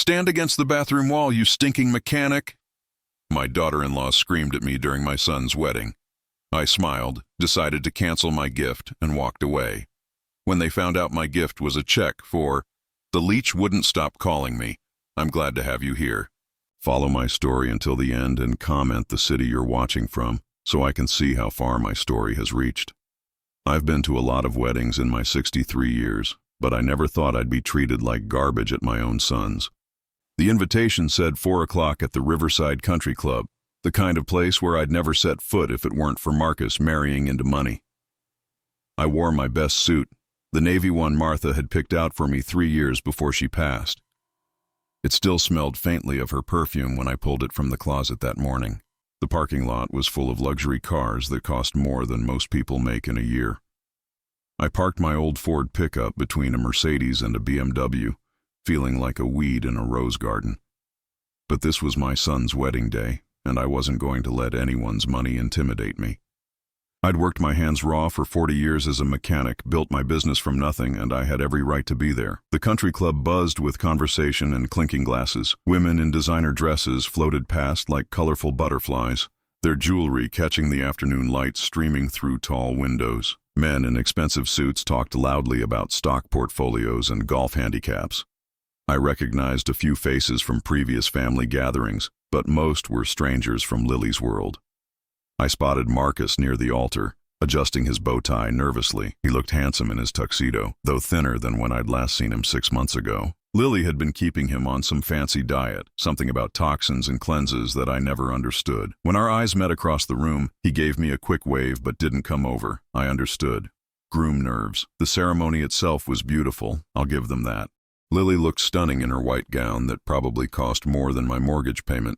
Stand against the bathroom wall, you stinking mechanic! My daughter-in-law screamed at me during my son's wedding. I smiled, decided to cancel my gift, and walked away. When they found out my gift was a check for, the leech wouldn't stop calling me. I'm glad to have you here. Follow my story until the end and comment the city you're watching from, so I can see how far my story has reached. I've been to a lot of weddings in my 63 years, but I never thought I'd be treated like garbage at my own son's. The invitation said 4 o'clock at the Riverside Country Club, the kind of place where I'd never set foot if it weren't for Marcus marrying into money. I wore my best suit, the navy one Martha had picked out for me 3 years before she passed. It still smelled faintly of her perfume when I pulled it from the closet that morning. The parking lot was full of luxury cars that cost more than most people make in a year. I parked my old Ford pickup between a Mercedes and a BMW, feeling like a weed in a rose garden. But this was my son's wedding day, and I wasn't going to let anyone's money intimidate me. I'd worked my hands raw for 40 years as a mechanic, built my business from nothing, and I had every right to be there. The country club buzzed with conversation and clinking glasses. Women in designer dresses floated past like colorful butterflies, their jewelry catching the afternoon light streaming through tall windows. Men in expensive suits talked loudly about stock portfolios and golf handicaps. I recognized a few faces from previous family gatherings, but most were strangers from Lily's world. I spotted Marcus near the altar, adjusting his bow tie nervously. He looked handsome in his tuxedo, though thinner than when I'd last seen him 6 months ago. Lily had been keeping him on some fancy diet, something about toxins and cleanses that I never understood. When our eyes met across the room, he gave me a quick wave but didn't come over. I understood. Groom nerves. The ceremony itself was beautiful, I'll give them that. Lily looked stunning in her white gown that probably cost more than my mortgage payment.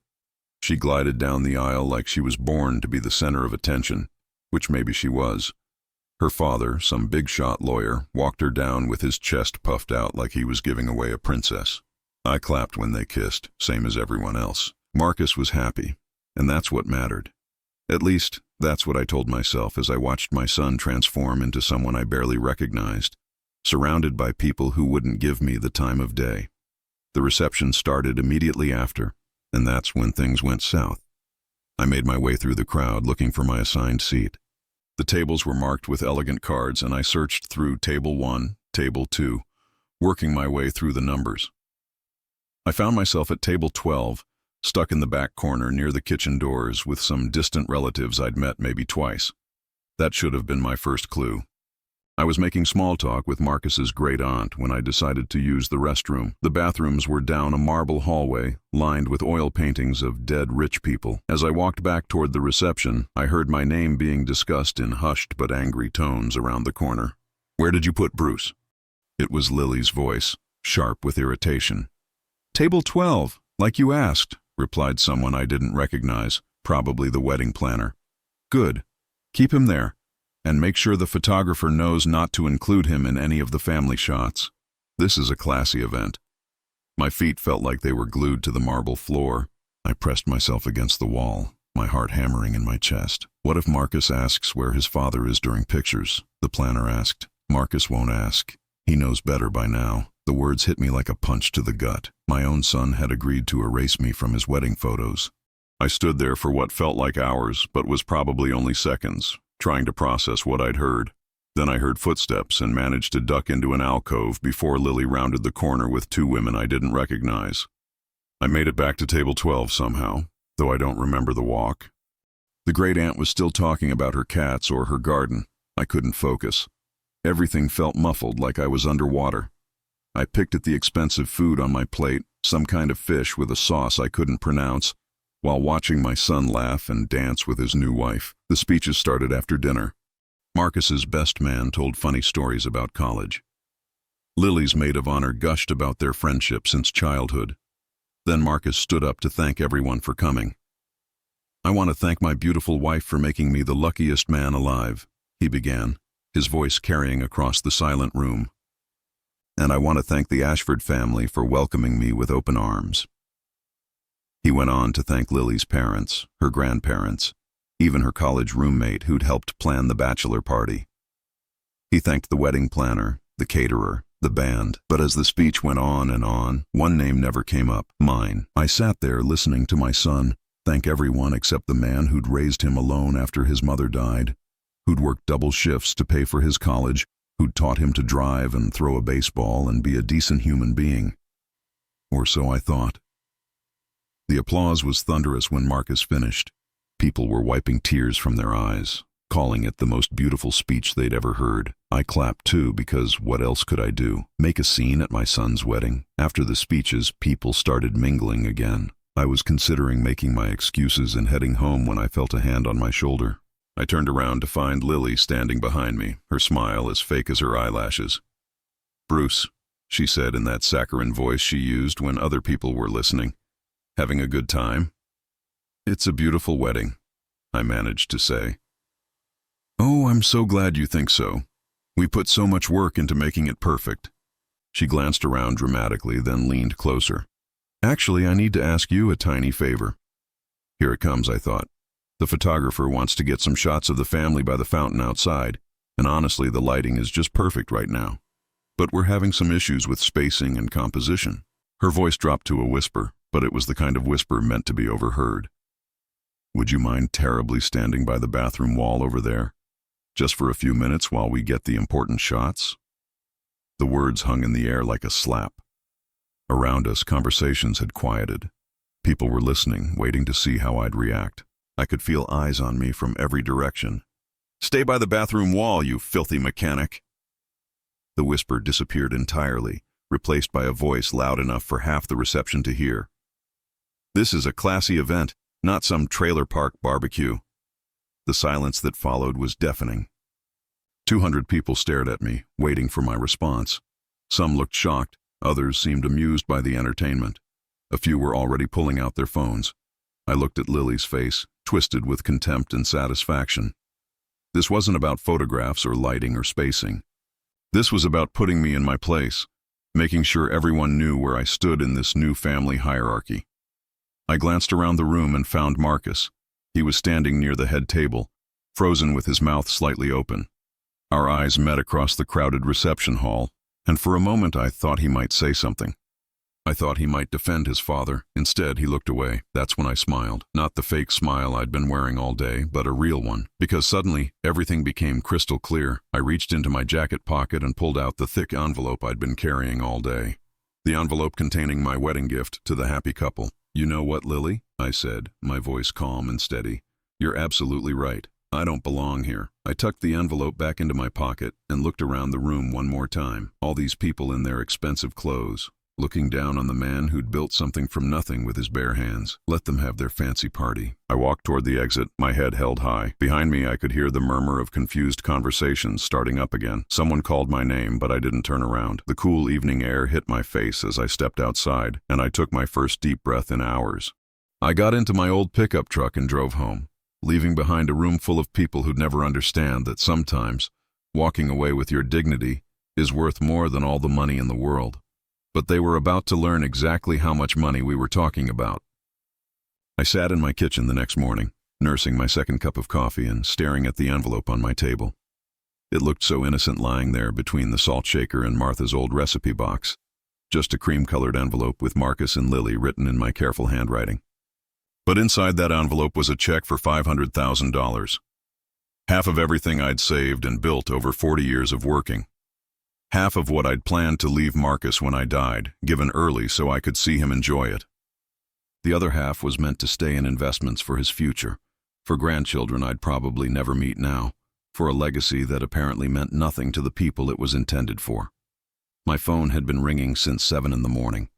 She glided down the aisle like she was born to be the center of attention, which maybe she was. Her father, some big-shot lawyer, walked her down with his chest puffed out like he was giving away a princess. I clapped when they kissed, same as everyone else. Marcus was happy, and that's what mattered. At least, that's what I told myself as I watched my son transform into someone I barely recognized, surrounded by people who wouldn't give me the time of day. The reception started immediately after, and that's when things went south. I made my way through the crowd looking for my assigned seat. The tables were marked with elegant cards, and I searched through table 1, table 2, working my way through the numbers. I found myself at table 12, stuck in the back corner near the kitchen doors with some distant relatives I'd met maybe twice. That should have been my first clue. I was making small talk with Marcus's great aunt when I decided to use the restroom. The bathrooms were down a marble hallway, lined with oil paintings of dead rich people. As I walked back toward the reception, I heard my name being discussed in hushed but angry tones around the corner. "Where did you put Bruce?" It was Lily's voice, sharp with irritation. "Table 12, like you asked," replied someone I didn't recognize, probably the wedding planner. "Good. Keep him there. And make sure the photographer knows not to include him in any of the family shots. This is a classy event." My feet felt like they were glued to the marble floor. I pressed myself against the wall, my heart hammering in my chest. What if Marcus asks where his father is during pictures? The planner asked. Marcus won't ask. He knows better by now. The words hit me like a punch to the gut. My own son had agreed to erase me from his wedding photos. I stood there for what felt like hours, but was probably only seconds, trying to process what I'd heard. Then I heard footsteps and managed to duck into an alcove before Lily rounded the corner with 2 women I didn't recognize. I made it back to table 12 somehow, though I don't remember the walk. The great aunt was still talking about her cats or her garden. I couldn't focus. Everything felt muffled, like I was underwater. I picked at the expensive food on my plate, some kind of fish with a sauce I couldn't pronounce, while watching my son laugh and dance with his new wife. The speeches started after dinner. Marcus's best man told funny stories about college. Lily's maid of honor gushed about their friendship since childhood. Then Marcus stood up to thank everyone for coming. "I want to thank my beautiful wife for making me the luckiest man alive," he began, his voice carrying across the silent room. "And I want to thank the Ashford family for welcoming me with open arms." He went on to thank Lily's parents, her grandparents, even her college roommate who'd helped plan the bachelor party. He thanked the wedding planner, the caterer, the band. But as the speech went on, one name never came up, mine. I sat there listening to my son thank everyone except the man who'd raised him alone after his mother died, who'd worked double shifts to pay for his college, who'd taught him to drive and throw a baseball and be a decent human being. Or so I thought. The applause was thunderous when Marcus finished. People were wiping tears from their eyes, calling it the most beautiful speech they'd ever heard. I clapped too, because what else could I do? Make a scene at my son's wedding? After the speeches, people started mingling again. I was considering making my excuses and heading home when I felt a hand on my shoulder. I turned around to find Lily standing behind me, her smile as fake as her eyelashes. "Bruce," she said in that saccharine voice she used when other people were listening. "Having a good time?" "It's a beautiful wedding," I managed to say. "Oh, I'm so glad you think so. We put so much work into making it perfect." She glanced around dramatically, then leaned closer. "Actually, I need to ask you a tiny favor." Here it comes, I thought. The photographer wants to get some shots of the family by the fountain outside, and honestly, the lighting is just perfect right now. But we're having some issues with spacing and composition. Her voice dropped to a whisper, but it was the kind of whisper meant to be overheard. "Would you mind terribly standing by the bathroom wall over there, just for a few minutes while we get the important shots?" The words hung in the air like a slap. Around us, conversations had quieted. People were listening, waiting to see how I'd react. I could feel eyes on me from every direction. "Stay by the bathroom wall, you filthy mechanic." The whisper disappeared entirely, replaced by a voice loud enough for half the reception to hear. "This is a classy event, not some trailer park barbecue." The silence that followed was deafening. 200 people stared at me, waiting for my response. Some looked shocked, others seemed amused by the entertainment. A few were already pulling out their phones. I looked at Lily's face, twisted with contempt and satisfaction. This wasn't about photographs or lighting or spacing. This was about putting me in my place, making sure everyone knew where I stood in this new family hierarchy. I glanced around the room and found Marcus. He was standing near the head table, frozen with his mouth slightly open. Our eyes met across the crowded reception hall, and for a moment I thought he might say something. I thought he might defend his father. Instead, he looked away. That's when I smiled. Not the fake smile I'd been wearing all day, but a real one. Because suddenly, everything became crystal clear. I reached into my jacket pocket and pulled out the thick envelope I'd been carrying all day. The envelope containing my wedding gift to the happy couple. "You know what, Lily?" I said, my voice calm and steady. "You're absolutely right. I don't belong here." I tucked the envelope back into my pocket and looked around the room one more time. All these people in their expensive clothes, looking down on the man who'd built something from nothing with his bare hands. Let them have their fancy party. I walked toward the exit, my head held high. Behind me, I could hear the murmur of confused conversations starting up again. Someone called my name, but I didn't turn around. The cool evening air hit my face as I stepped outside, and I took my first deep breath in hours. I got into my old pickup truck and drove home, leaving behind a room full of people who'd never understand that sometimes walking away with your dignity is worth more than all the money in the world. But they were about to learn exactly how much money we were talking about. I sat in my kitchen the next morning, nursing my second cup of coffee and staring at the envelope on my table. It looked so innocent lying there between the salt shaker and Martha's old recipe box. Just a cream-colored envelope with Marcus and Lily written in my careful handwriting. But inside that envelope was a check for $500,000. Half of everything I'd saved and built over 40 years of working. Half of what I'd planned to leave Marcus when I died, given early so I could see him enjoy it. The other half was meant to stay in investments for his future, for grandchildren I'd probably never meet now, for a legacy that apparently meant nothing to the people it was intended for. My phone had been ringing since 7 in the morning.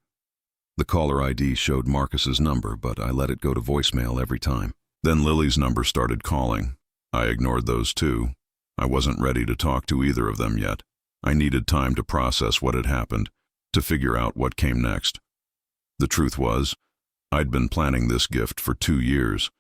The caller ID showed Marcus's number, but I let it go to voicemail every time. Then Lily's number started calling. I ignored those too. I wasn't ready to talk to either of them yet. I needed time to process what had happened, to figure out what came next. The truth was, I'd been planning this gift for 2 years.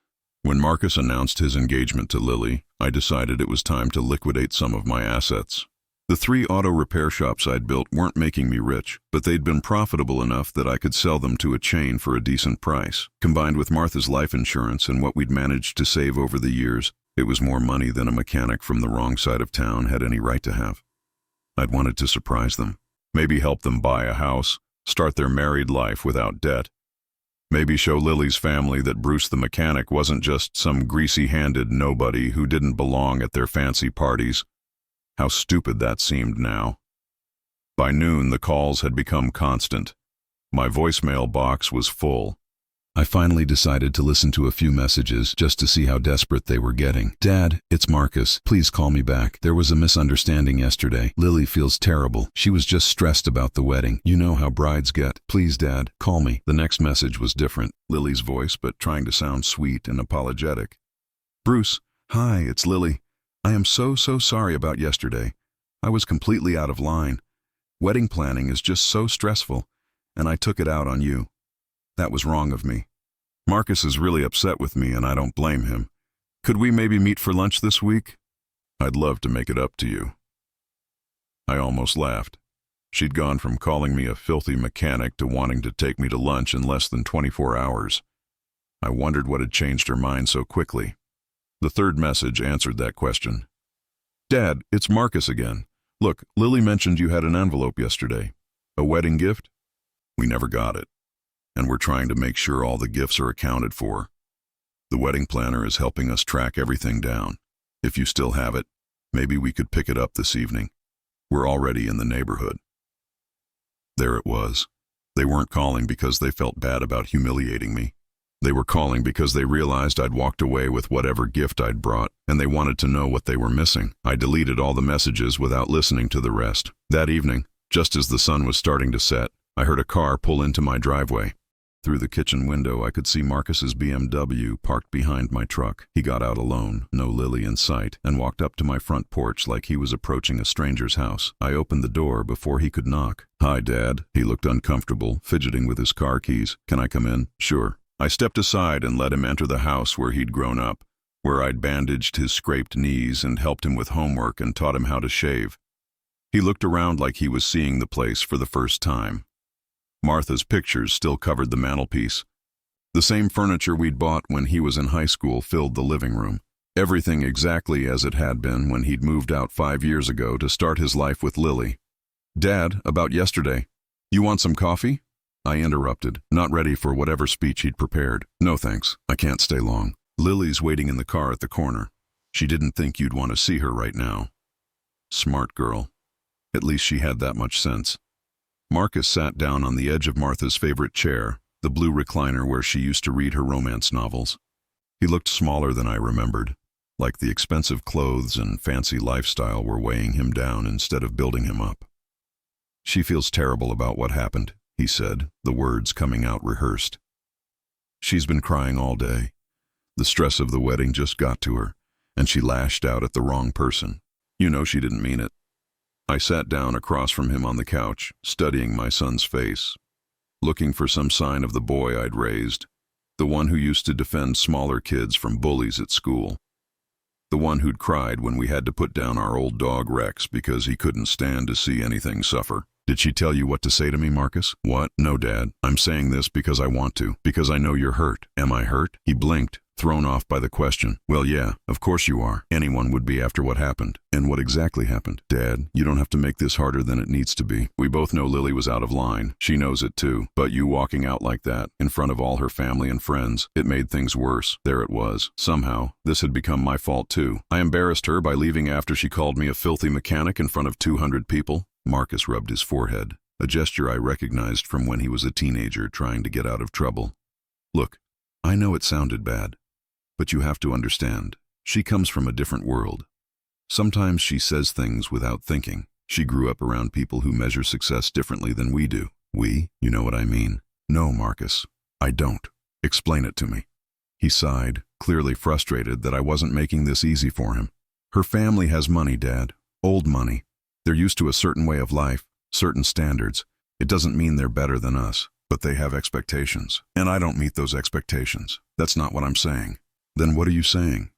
When Marcus announced his engagement to Lily, I decided it was time to liquidate some of my assets. The 3 auto repair shops I'd built weren't making me rich, but they'd been profitable enough that I could sell them to a chain for a decent price. Combined with Martha's life insurance and what we'd managed to save over the years, it was more money than a mechanic from the wrong side of town had any right to have. I'd wanted to surprise them, Maybe help them buy a house, start their married life without debt. Maybe show Lily's family that Bruce the mechanic wasn't just some greasy-handed nobody who didn't belong at their fancy parties. How stupid that seemed now. By noon, the calls had become constant. My voicemail box was full. I finally decided to listen to a few messages just to see how desperate they were getting. "Dad, it's Marcus. Please call me back. There was a misunderstanding yesterday. Lily feels terrible. She was just stressed about the wedding. You know how brides get. Please, Dad, call me." The next message was different. Lily's voice, but trying to sound sweet and apologetic. "Bruce, hi, it's Lily. I am so sorry about yesterday. I was completely out of line. Wedding planning is just so stressful, and I took it out on you. That was wrong of me. Marcus is really upset with me, and I don't blame him. Could we maybe meet for lunch this week? I'd love to make it up to you." I almost laughed. She'd gone from calling me a filthy mechanic to wanting to take me to lunch in less than 24 hours. I wondered what had changed her mind so quickly. The third message answered that question. "Dad, it's Marcus again. Look, Lily mentioned you had an envelope yesterday. A wedding gift? We never got it, and we're trying to make sure all the gifts are accounted for. The wedding planner is helping us track everything down. If you still have it, maybe we could pick it up this evening. We're already in the neighborhood." There it was. They weren't calling because they felt bad about humiliating me. They were calling because they realized I'd walked away with whatever gift I'd brought, and they wanted to know what they were missing. I deleted all the messages without listening to the rest. That evening, just as the sun was starting to set, I heard a car pull into my driveway. Through the kitchen window, I could see Marcus's BMW parked behind my truck. He got out alone, no Lily in sight, and walked up to my front porch like he was approaching a stranger's house. I opened the door before he could knock. "Hi, Dad." He looked uncomfortable, fidgeting with his car keys. "Can I come in?" "Sure." I stepped aside and let him enter the house where he'd grown up, where I'd bandaged his scraped knees and helped him with homework and taught him how to shave. He looked around like he was seeing the place for the first time. Martha's pictures still covered the mantelpiece. The same furniture we'd bought when he was in high school filled the living room. Everything exactly as it had been when he'd moved out 5 years ago to start his life with Lily. "Dad, about yesterday. You want some coffee?" I interrupted, not ready for whatever speech he'd prepared. "No thanks, I can't stay long. Lily's waiting in the car at the corner. She didn't think you'd want to see her right now." Smart girl. At least she had that much sense. Marcus sat down on the edge of Martha's favorite chair, the blue recliner where she used to read her romance novels. He looked smaller than I remembered, like the expensive clothes and fancy lifestyle were weighing him down instead of building him up. "She feels terrible about what happened," he said, the words coming out rehearsed. "She's been crying all day. The stress of the wedding just got to her, and she lashed out at the wrong person. You know she didn't mean it." I sat down across from him on the couch, studying my son's face, looking for some sign of the boy I'd raised, the one who used to defend smaller kids from bullies at school, the one who'd cried when we had to put down our old dog Rex because he couldn't stand to see anything suffer. "Did she tell you what to say to me, Marcus?" "What? No, Dad. I'm saying this because I want to, because I know you're hurt." "Am I hurt?" He blinked, thrown off by the question. "Well, yeah, of course you are. Anyone would be after what happened." "And what exactly happened?" "Dad, you don't have to make this harder than it needs to be. We both know Lily was out of line. She knows it too. But you walking out like that, in front of all her family and friends, it made things worse. There it was. Somehow, this had become my fault too. I embarrassed her by leaving after she called me a filthy mechanic in front of 200 people. Marcus rubbed his forehead, a gesture I recognized from when he was a teenager trying to get out of trouble. "Look, I know it sounded bad, but you have to understand, she comes from a different world. Sometimes she says things without thinking. She grew up around people who measure success differently than we do." "We? You know what I mean." "No, Marcus, I don't. Explain it to me." He sighed, clearly frustrated that I wasn't making this easy for him. "Her family has money, Dad. Old money. They're used to a certain way of life, certain standards. It doesn't mean they're better than us, but they have expectations. And I don't meet those expectations. That's not what I'm saying." "Then what are you saying?"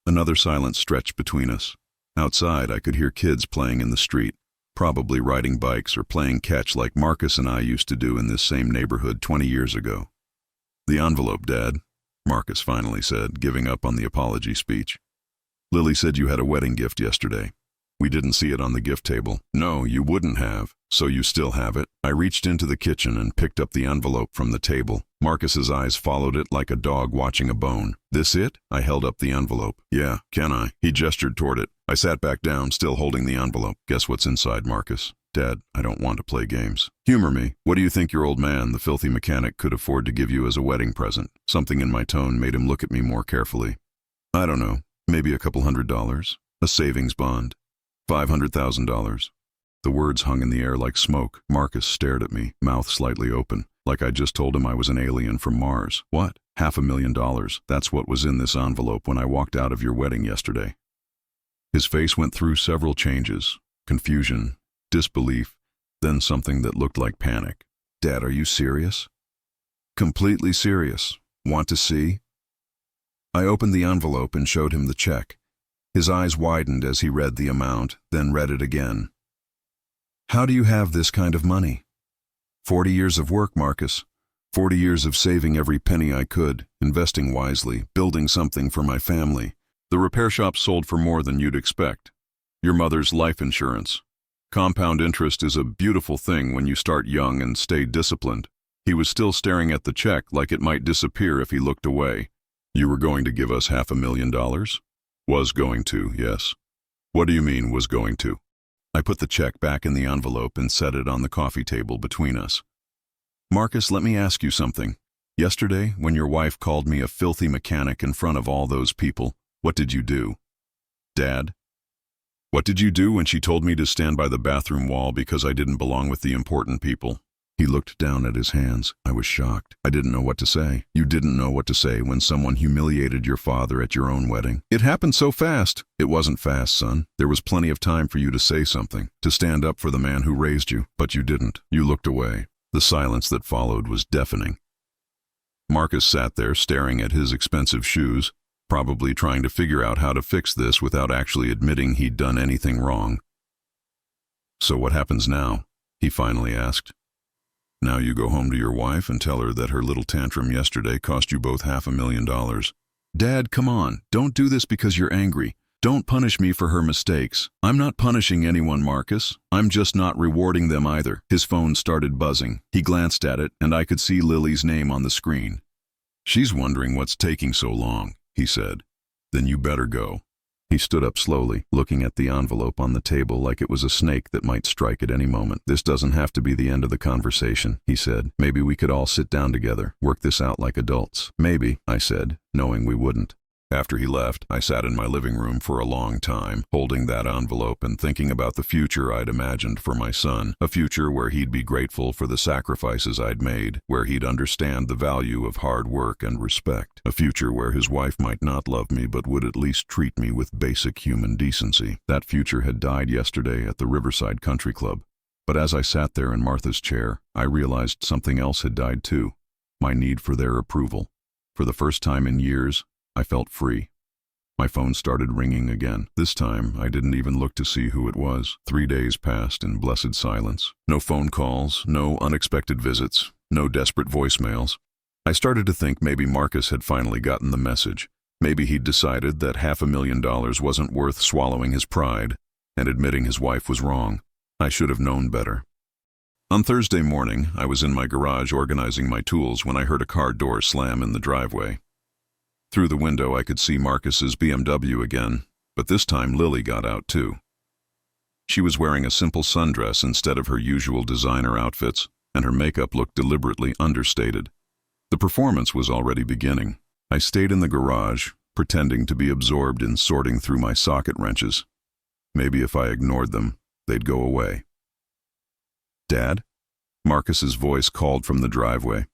Another silence stretched between us. Outside, I could hear kids playing in the street, probably riding bikes or playing catch like Marcus and I used to do in this same neighborhood 20 years ago. "The envelope, Dad," Marcus finally said, giving up on the apology speech. "Lily said you had a wedding gift yesterday. We didn't see it on the gift table. No, you wouldn't have, so you still have it. I reached into the kitchen and picked up the envelope from the table. Marcus's eyes followed it like a dog watching a bone. This it? I held up the envelope. Yeah, can I? He gestured toward it. I sat back down, still holding the envelope. Guess what's inside, Marcus? Dad, I don't want to play games. Humor me. What do you think your old man, the filthy mechanic, could afford to give you as a wedding present? Something in my tone made him look at me more carefully. I don't know. Maybe a couple $100. A savings bond. $500,000. The words hung in the air like smoke. Marcus stared at me, mouth slightly open, like I just told him I was an alien from Mars. What? $500,000. That's what was in this envelope when I walked out of your wedding yesterday. His face went through several changes. Confusion, disbelief, then something that looked like panic. Dad, are you serious? Completely serious. Want to see? I opened the envelope and showed him the check. His eyes widened as he read the amount, then read it again. How do you have this kind of money? 40 years of work, Marcus. 40 years of saving every penny I could, investing wisely, building something for my family. The repair shop sold for more than you'd expect. Your mother's life insurance. Compound interest is a beautiful thing when you start young and stay disciplined. He was still staring at the check like it might disappear if he looked away. You were going to give us $500,000? Was going to, yes. What do you mean, was going to? I put the check back in the envelope and set it on the coffee table between us. Marcus, let me ask you something. Yesterday, when your wife called me a filthy mechanic in front of all those people, what did you do? Dad? What did you do when she told me to stand by the bathroom wall because I didn't belong with the important people? He looked down at his hands. I was shocked. I didn't know what to say. You didn't know what to say when someone humiliated your father at your own wedding. It happened so fast. It wasn't fast, son. There was plenty of time for you to say something, to stand up for the man who raised you, but you didn't. You looked away. The silence that followed was deafening. Marcus sat there staring at his expensive shoes, probably trying to figure out how to fix this without actually admitting he'd done anything wrong. So what happens now? He finally asked. Now you go home to your wife and tell her that her little tantrum yesterday cost you both $500,000. Dad, come on. Don't do this because you're angry. Don't punish me for her mistakes. I'm not punishing anyone, Marcus. I'm just not rewarding them either. His phone started buzzing. He glanced at it, and I could see Lily's name on the screen. She's wondering what's taking so long, he said. Then you better go. He stood up slowly, looking at the envelope on the table like it was a snake that might strike at any moment. This doesn't have to be the end of the conversation, he said. Maybe we could all sit down together, work this out like adults. Maybe, I said, knowing we wouldn't. After he left, I sat in my living room for a long time, holding that envelope and thinking about the future I'd imagined for my son, a future where he'd be grateful for the sacrifices I'd made, where he'd understand the value of hard work and respect, a future where his wife might not love me but would at least treat me with basic human decency. That future had died yesterday at the Riverside Country Club. But as I sat there in Martha's chair, I realized something else had died too, my need for their approval. For the first time in years, I felt free. My phone started ringing again. This time, I didn't even look to see who it was. 3 days passed in blessed silence. No phone calls, no unexpected visits, no desperate voicemails. I started to think maybe Marcus had finally gotten the message. Maybe he'd decided that $500,000 wasn't worth swallowing his pride and admitting his wife was wrong. I should have known better. On Thursday morning, I was in my garage organizing my tools when I heard a car door slam in the driveway. Through the window, I could see Marcus's BMW again, but this time Lily got out too. She was wearing a simple sundress instead of her usual designer outfits, and her makeup looked deliberately understated. The performance was already beginning. I stayed in the garage, pretending to be absorbed in sorting through my socket wrenches. Maybe if I ignored them, they'd go away. Dad? Marcus's voice called from the driveway.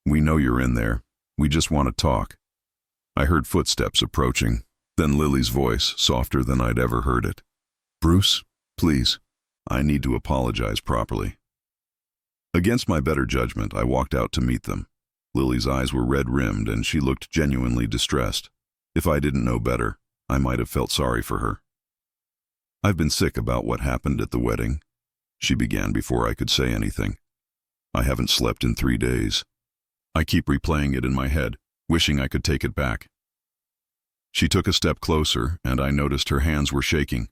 We know you're in there. We just want to talk. I heard footsteps approaching, then Lily's voice, softer than I'd ever heard it. Bruce, please, I need to apologize properly. Against my better judgment, I walked out to meet them. Lily's eyes were red-rimmed and she looked genuinely distressed. If I didn't know better, I might have felt sorry for her. I've been sick about what happened at the wedding, she began before I could say anything. I haven't slept in 3 days. I keep replaying it in my head, wishing I could take it back. She took a step closer, and I noticed her hands were shaking.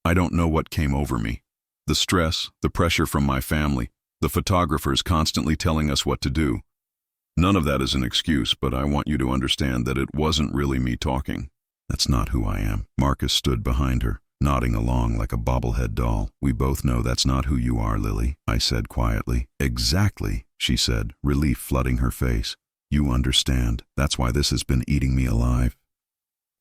I don't know what came over me. The stress, the pressure from my family, the photographers constantly telling us what to do. None of that is an excuse, but I want you to understand that it wasn't really me talking. That's not who I am. Marcus stood behind her, nodding along like a bobblehead doll. We both know that's not who you are, Lily, I said quietly. Exactly, she said, relief flooding her face. You understand. That's why this has been eating me alive.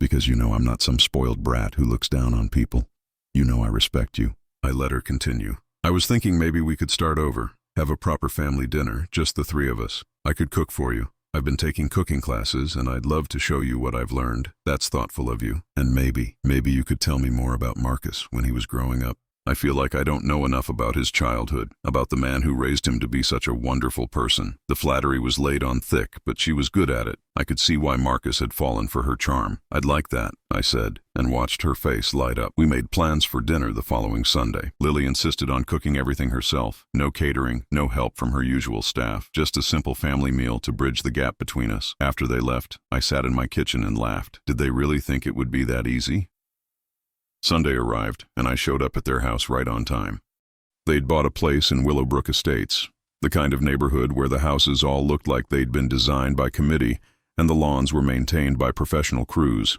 Because you know I'm not some spoiled brat who looks down on people. You know I respect you. I let her continue. I was thinking maybe we could start over, have a proper family dinner, just the three of us. I could cook for you. I've been taking cooking classes, and I'd love to show you what I've learned. That's thoughtful of you. And maybe you could tell me more about Marcus when he was growing up. I feel like I don't know enough about his childhood, about the man who raised him to be such a wonderful person. The flattery was laid on thick, but she was good at it. I could see why Marcus had fallen for her charm. I'd like that, I said, and watched her face light up. We made plans for dinner the following Sunday. Lily insisted on cooking everything herself. No catering, no help from her usual staff. Just a simple family meal to bridge the gap between us. After they left, I sat in my kitchen and laughed. Did they really think it would be that easy? Sunday arrived, and I showed up at their house right on time. They'd bought a place in Willowbrook Estates, the kind of neighborhood where the houses all looked like they'd been designed by committee and the lawns were maintained by professional crews.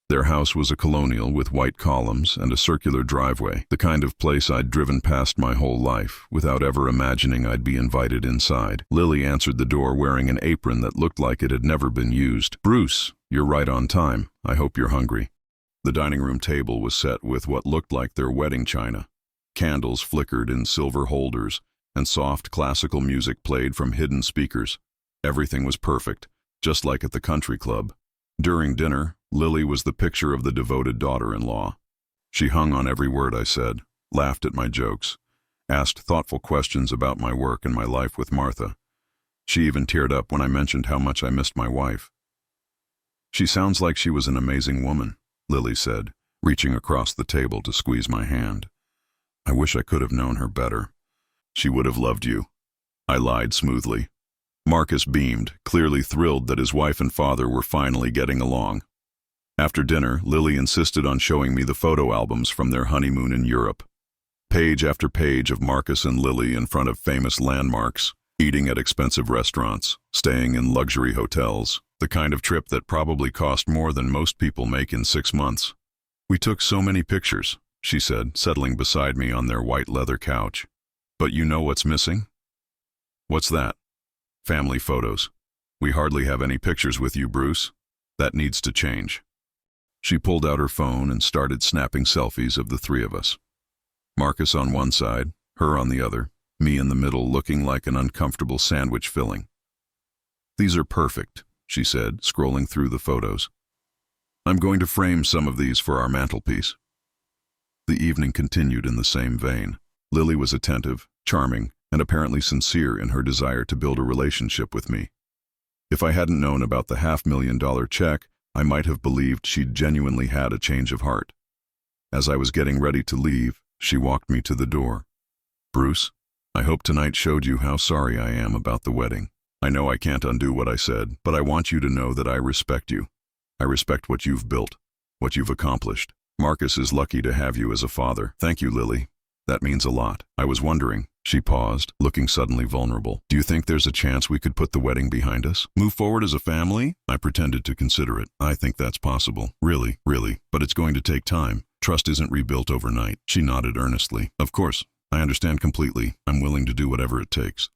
Their house was a colonial with white columns and a circular driveway, the kind of place I'd driven past my whole life without ever imagining I'd be invited inside. Lily answered the door wearing an apron that looked like it had never been used. "Bruce, you're right on time. I hope you're hungry." The dining room table was set with what looked like their wedding china. Candles flickered in silver holders, and soft classical music played from hidden speakers. Everything was perfect, just like at the country club. During dinner, Lily was the picture of the devoted daughter-in-law. She hung on every word I said, laughed at my jokes, asked thoughtful questions about my work and my life with Martha. She even teared up when I mentioned how much I missed my wife. "She sounds like she was an amazing woman," Lily said, reaching across the table to squeeze my hand. "I wish I could have known her better." "She would have loved you," I lied smoothly. Marcus beamed, clearly thrilled that his wife and father were finally getting along. After dinner, Lily insisted on showing me the photo albums from their honeymoon in Europe. Page after page of Marcus and Lily in front of famous landmarks, eating at expensive restaurants, staying in luxury hotels, the kind of trip that probably cost more than most people make in 6 months. "We took so many pictures," she said, settling beside me on their white leather couch. "But you know what's missing?" "What's that?" "Family photos. We hardly have any pictures with you, Bruce. That needs to change." She pulled out her phone and started snapping selfies of the three of us. Marcus on one side, her on the other, me in the middle looking like an uncomfortable sandwich filling. "These are perfect," she said, scrolling through the photos. "I'm going to frame some of these for our mantelpiece." The evening continued in the same vein. Lily was attentive, charming, and apparently sincere in her desire to build a relationship with me. If I hadn't known about the $500,000 check, I might have believed she'd genuinely had a change of heart. As I was getting ready to leave, she walked me to the door. "Bruce, I hope tonight showed you how sorry I am about the wedding. I know I can't undo what I said, but I want you to know that I respect you. I respect what you've built, what you've accomplished. Marcus is lucky to have you as a father." "Thank you, Lily. That means a lot. I was wondering." She paused, looking suddenly vulnerable. "Do you think there's a chance we could put the wedding behind us? Move forward as a family?" I pretended to consider it. "I think that's possible. Really, but it's going to take time. Trust isn't rebuilt overnight." She nodded earnestly. "Of course, I understand completely. I'm willing to do whatever it takes."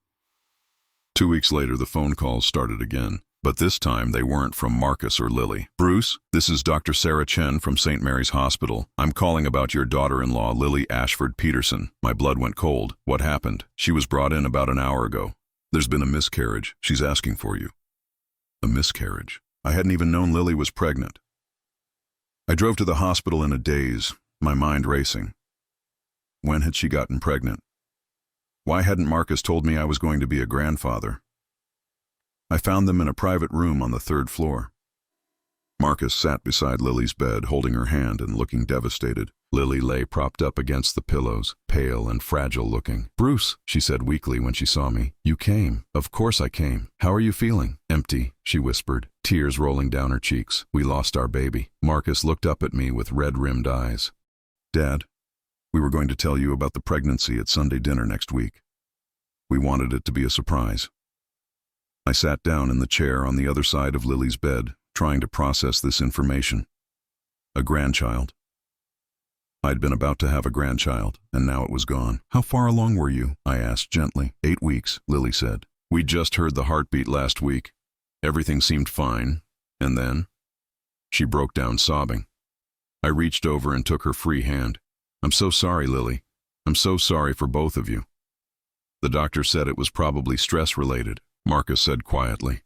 2 weeks later, the phone calls started again. But this time they weren't from Marcus or Lily. "Bruce, this is Dr. Sarah Chen from St. Mary's Hospital. I'm calling about your daughter-in-law, Lily Ashford Peterson." My blood went cold. "What happened?" "She was brought in about an hour ago. There's been a miscarriage. She's asking for you." A miscarriage? I hadn't even known Lily was pregnant. I drove to the hospital in a daze, my mind racing. When had she gotten pregnant? Why hadn't Marcus told me I was going to be a grandfather? I found them in a private room on the 3rd floor. Marcus sat beside Lily's bed, holding her hand and looking devastated. Lily lay propped up against the pillows, pale and fragile looking. "Bruce," she said weakly when she saw me. "You came." "Of course I came. How are you feeling?" "Empty," she whispered, tears rolling down her cheeks. "We lost our baby." Marcus looked up at me with red-rimmed eyes. "Dad, We were going to tell you about the pregnancy at Sunday dinner next week. We wanted it to be a surprise. I sat down in the chair on the other side of Lily's bed, trying to process this information. A grandchild. I'd been about to have a grandchild, and now it was gone. How far along were you? I asked gently. 8 weeks, Lily said. We'd just heard the heartbeat last week. Everything seemed fine, and then... She broke down sobbing. I reached over and took her free hand. I'm so sorry, Lily. I'm so sorry for both of you. The doctor said it was probably stress-related, Marcus said quietly.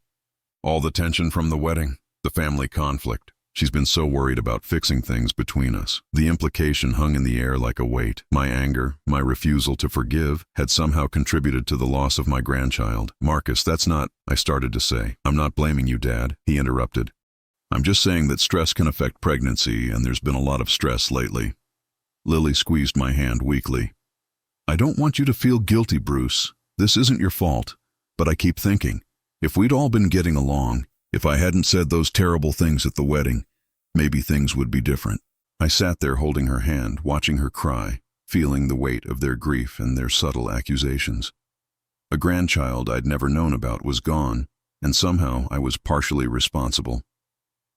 All the tension from the wedding, the family conflict. She's been so worried about fixing things between us. The implication hung in the air like a weight. My anger, my refusal to forgive, had somehow contributed to the loss of my grandchild. Marcus, that's not, I started to say. I'm not blaming you, Dad, he interrupted. I'm just saying that stress can affect pregnancy, and there's been a lot of stress lately. Lily squeezed my hand weakly. I don't want you to feel guilty, Bruce. This isn't your fault. But I keep thinking, if we'd all been getting along, if I hadn't said those terrible things at the wedding, maybe things would be different. I sat there holding her hand, watching her cry, feeling the weight of their grief and their subtle accusations. A grandchild I'd never known about was gone, and somehow I was partially responsible.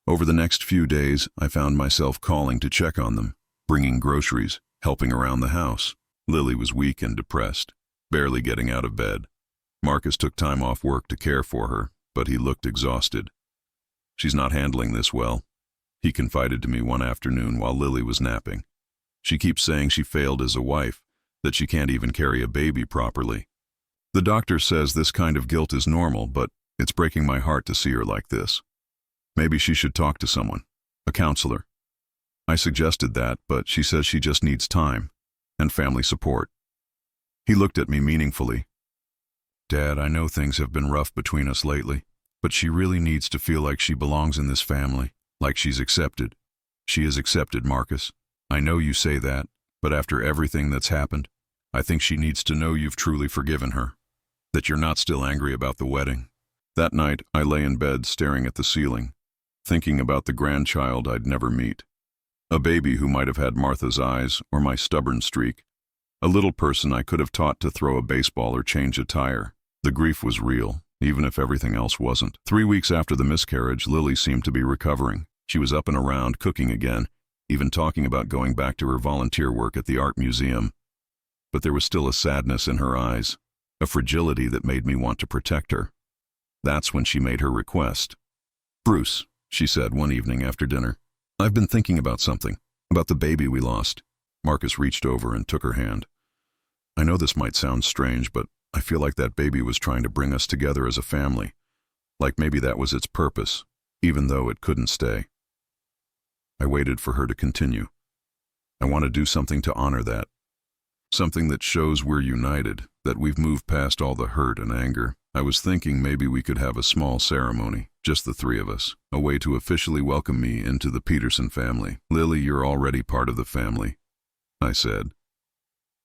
Over the next few days, I found myself calling to check on them, bringing groceries, helping around the house. Lily was weak and depressed, barely getting out of bed. Marcus took time off work to care for her, but he looked exhausted. She's not handling this well, he confided to me one afternoon while Lily was napping. She keeps saying she failed as a wife, that she can't even carry a baby properly. The doctor says this kind of guilt is normal, but it's breaking my heart to see her like this. Maybe she should talk to someone, a counselor. I suggested that, but she says she just needs time and family support. He looked at me meaningfully. Dad, I know things have been rough between us lately, but she really needs to feel like she belongs in this family, like she's accepted. She is accepted, Marcus. I know you say that, but after everything that's happened, I think she needs to know you've truly forgiven her, that you're not still angry about the wedding. That night, I lay in bed staring at the ceiling, thinking about the grandchild I'd never meet. A baby who might have had Martha's eyes or my stubborn streak. A little person I could have taught to throw a baseball or change a tire. The grief was real, even if everything else wasn't. 3 weeks after the miscarriage, Lily seemed to be recovering. She was up and around, cooking again, even talking about going back to her volunteer work at the art museum. But there was still a sadness in her eyes, a fragility that made me want to protect her. That's when she made her request. Bruce, she said one evening after dinner, I've been thinking about something, about the baby we lost. Marcus reached over and took her hand. I know this might sound strange, but I feel like that baby was trying to bring us together as a family. Like maybe that was its purpose, even though it couldn't stay. I waited for her to continue. I want to do something to honor that. Something that shows we're united, that we've moved past all the hurt and anger. I was thinking maybe we could have a small ceremony, just the three of us, a way to officially welcome me into the Peterson family. Lily, you're already part of the family, I said.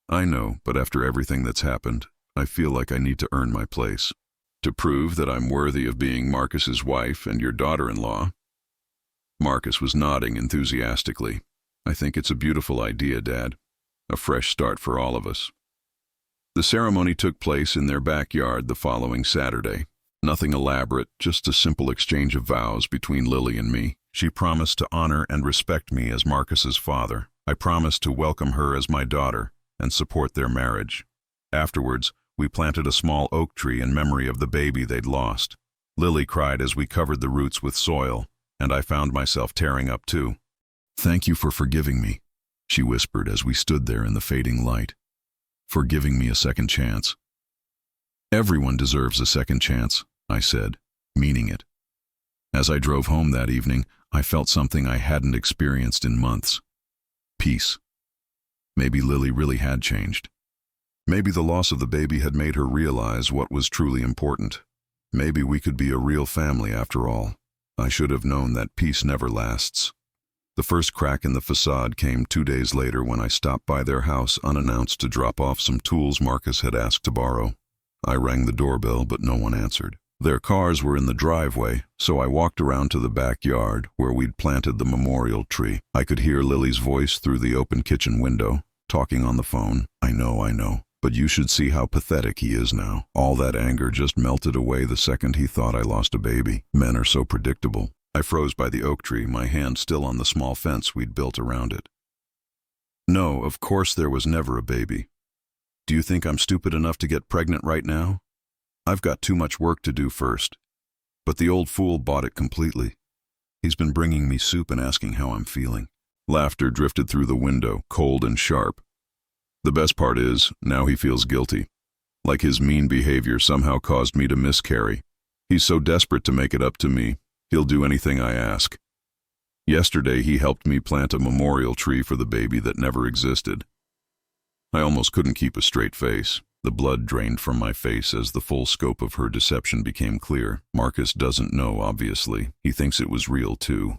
I know, but after everything that's happened, I feel like I need to earn my place. To prove that I'm worthy of being Marcus's wife and your daughter-in-law. Marcus was nodding enthusiastically. I think it's a beautiful idea, Dad. A fresh start for all of us. The ceremony took place in their backyard the following Saturday. Nothing elaborate, just a simple exchange of vows between Lily and me. She promised to honor and respect me as Marcus's father. I promised to welcome her as my daughter and support their marriage. Afterwards, we planted a small oak tree in memory of the baby they'd lost. Lily cried as we covered the roots with soil, and I found myself tearing up too. Thank you for forgiving me, she whispered as we stood there in the fading light. For giving me a second chance. Everyone deserves a second chance, I said, meaning it. As I drove home that evening, I felt something I hadn't experienced in months. Peace. Maybe Lily really had changed. Maybe the loss of the baby had made her realize what was truly important. Maybe we could be a real family after all. I should have known that peace never lasts. The first crack in the facade came 2 days later when I stopped by their house unannounced to drop off some tools Marcus had asked to borrow. I rang the doorbell, but no one answered. Their cars were in the driveway, so I walked around to the backyard where we'd planted the memorial tree. I could hear Lily's voice through the open kitchen window. talking on the phone. I know. But you should see how pathetic he is now. All that anger just melted away the second he thought I lost a baby. Men are so predictable. I froze by the oak tree, my hand still on the small fence we'd built around it. No, of course there was never a baby. Do you think I'm stupid enough to get pregnant right now? I've got too much work to do first. But the old fool bought it completely. He's been bringing me soup and asking how I'm feeling. Laughter drifted through the window, cold and sharp. The best part is, now he feels guilty. Like his mean behavior somehow caused me to miscarry. He's so desperate to make it up to me, he'll do anything I ask. Yesterday he helped me plant a memorial tree for the baby that never existed. I almost couldn't keep a straight face. The blood drained from my face as the full scope of her deception became clear. Marcus doesn't know, obviously. He thinks it was real, too.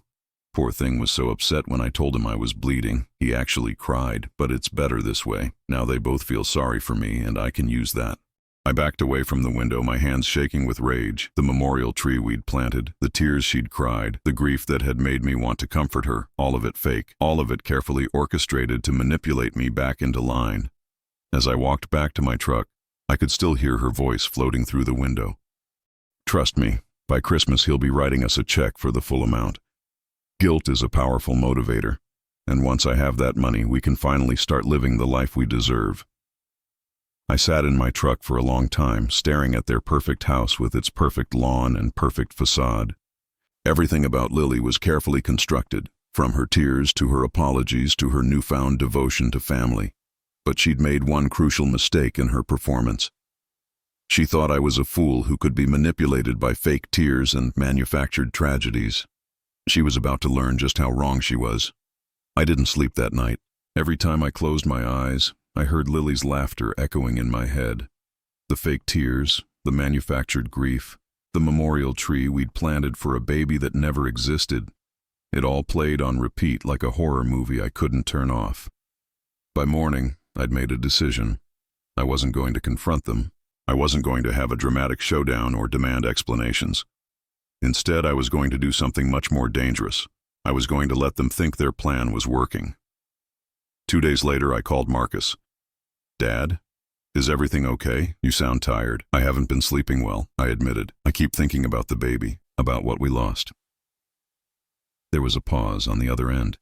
Poor thing was so upset when I told him I was bleeding. He actually cried, but it's better this way. Now they both feel sorry for me, and I can use that. I backed away from the window, my hands shaking with rage. The memorial tree we'd planted, the tears she'd cried, the grief that had made me want to comfort her, all of it fake, all of it carefully orchestrated to manipulate me back into line. As I walked back to my truck, I could still hear her voice floating through the window. Trust me, by Christmas he'll be writing us a check for the full amount. Guilt is a powerful motivator, and once I have that money, we can finally start living the life we deserve. I sat in my truck for a long time, staring at their perfect house with its perfect lawn and perfect facade. Everything about Lily was carefully constructed, from her tears to her apologies to her newfound devotion to family. But she'd made one crucial mistake in her performance. She thought I was a fool who could be manipulated by fake tears and manufactured tragedies. She was about to learn just how wrong she was. I didn't sleep that night. Every time I closed my eyes, I heard Lily's laughter echoing in my head. The fake tears, the manufactured grief, the memorial tree we'd planted for a baby that never existed. It all played on repeat like a horror movie I couldn't turn off. By morning, I'd made a decision. I wasn't going to confront them. I wasn't going to have a dramatic showdown or demand explanations. Instead, I was going to do something much more dangerous. I was going to let them think their plan was working. 2 days later, I called Marcus. Dad, is everything okay? You sound tired. I haven't been sleeping well, I admitted. I keep thinking about the baby, about what we lost. There was a pause on the other end.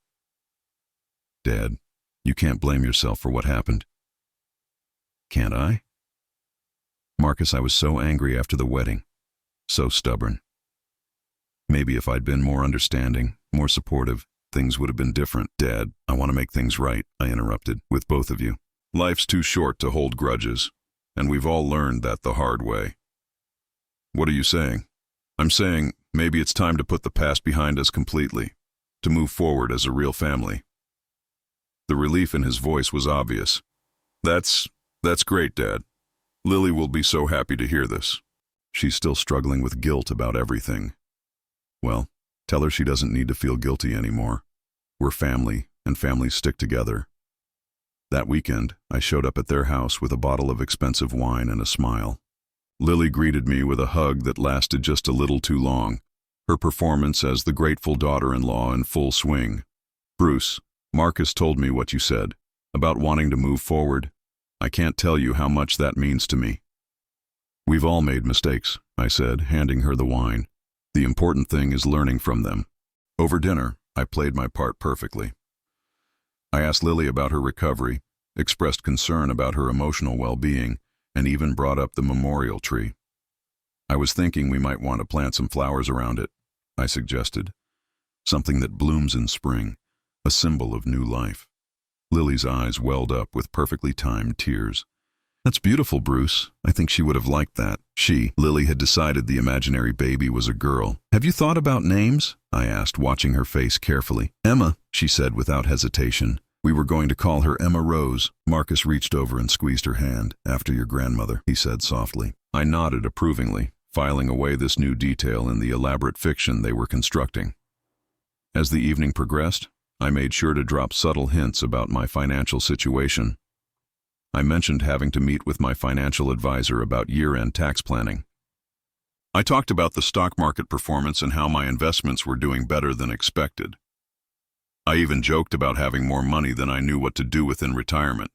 Dad, you can't blame yourself for what happened. Can't I? Marcus, I was so angry after the wedding. So stubborn. Maybe if I'd been more understanding, more supportive, things would have been different. Dad, I want to make things right, I interrupted, with both of you. Life's too short to hold grudges, and we've all learned that the hard way. What are you saying? I'm saying maybe it's time to put the past behind us completely, to move forward as a real family. The relief in his voice was obvious. That's great, Dad. Lily will be so happy to hear this. She's still struggling with guilt about everything. Well, tell her she doesn't need to feel guilty anymore. We're family, and families stick together. That weekend, I showed up at their house with a bottle of expensive wine and a smile. Lily greeted me with a hug that lasted just a little too long, her performance as the grateful daughter-in-law in full swing. Bruce, Marcus told me what you said, about wanting to move forward. I can't tell you how much that means to me. We've all made mistakes, I said, handing her the wine. The important thing is learning from them. Over dinner, I played my part perfectly. I asked Lily about her recovery, expressed concern about her emotional well-being, and even brought up the memorial tree. I was thinking we might want to plant some flowers around it, I suggested. Something that blooms in spring, a symbol of new life. Lily's eyes welled up with perfectly timed tears. That's beautiful, Bruce. I think she would have liked that. Lily had decided the imaginary baby was a girl. Have you thought about names? I asked, watching her face carefully. Emma, she said without hesitation. We were going to call her Emma Rose. Marcus reached over and squeezed her hand. After your grandmother, he said softly. I nodded approvingly, filing away this new detail in the elaborate fiction they were constructing. As the evening progressed, I made sure to drop subtle hints about my financial situation. I mentioned having to meet with my financial advisor about year-end tax planning. I talked about the stock market performance and how my investments were doing better than expected. I even joked about having more money than I knew what to do with in retirement.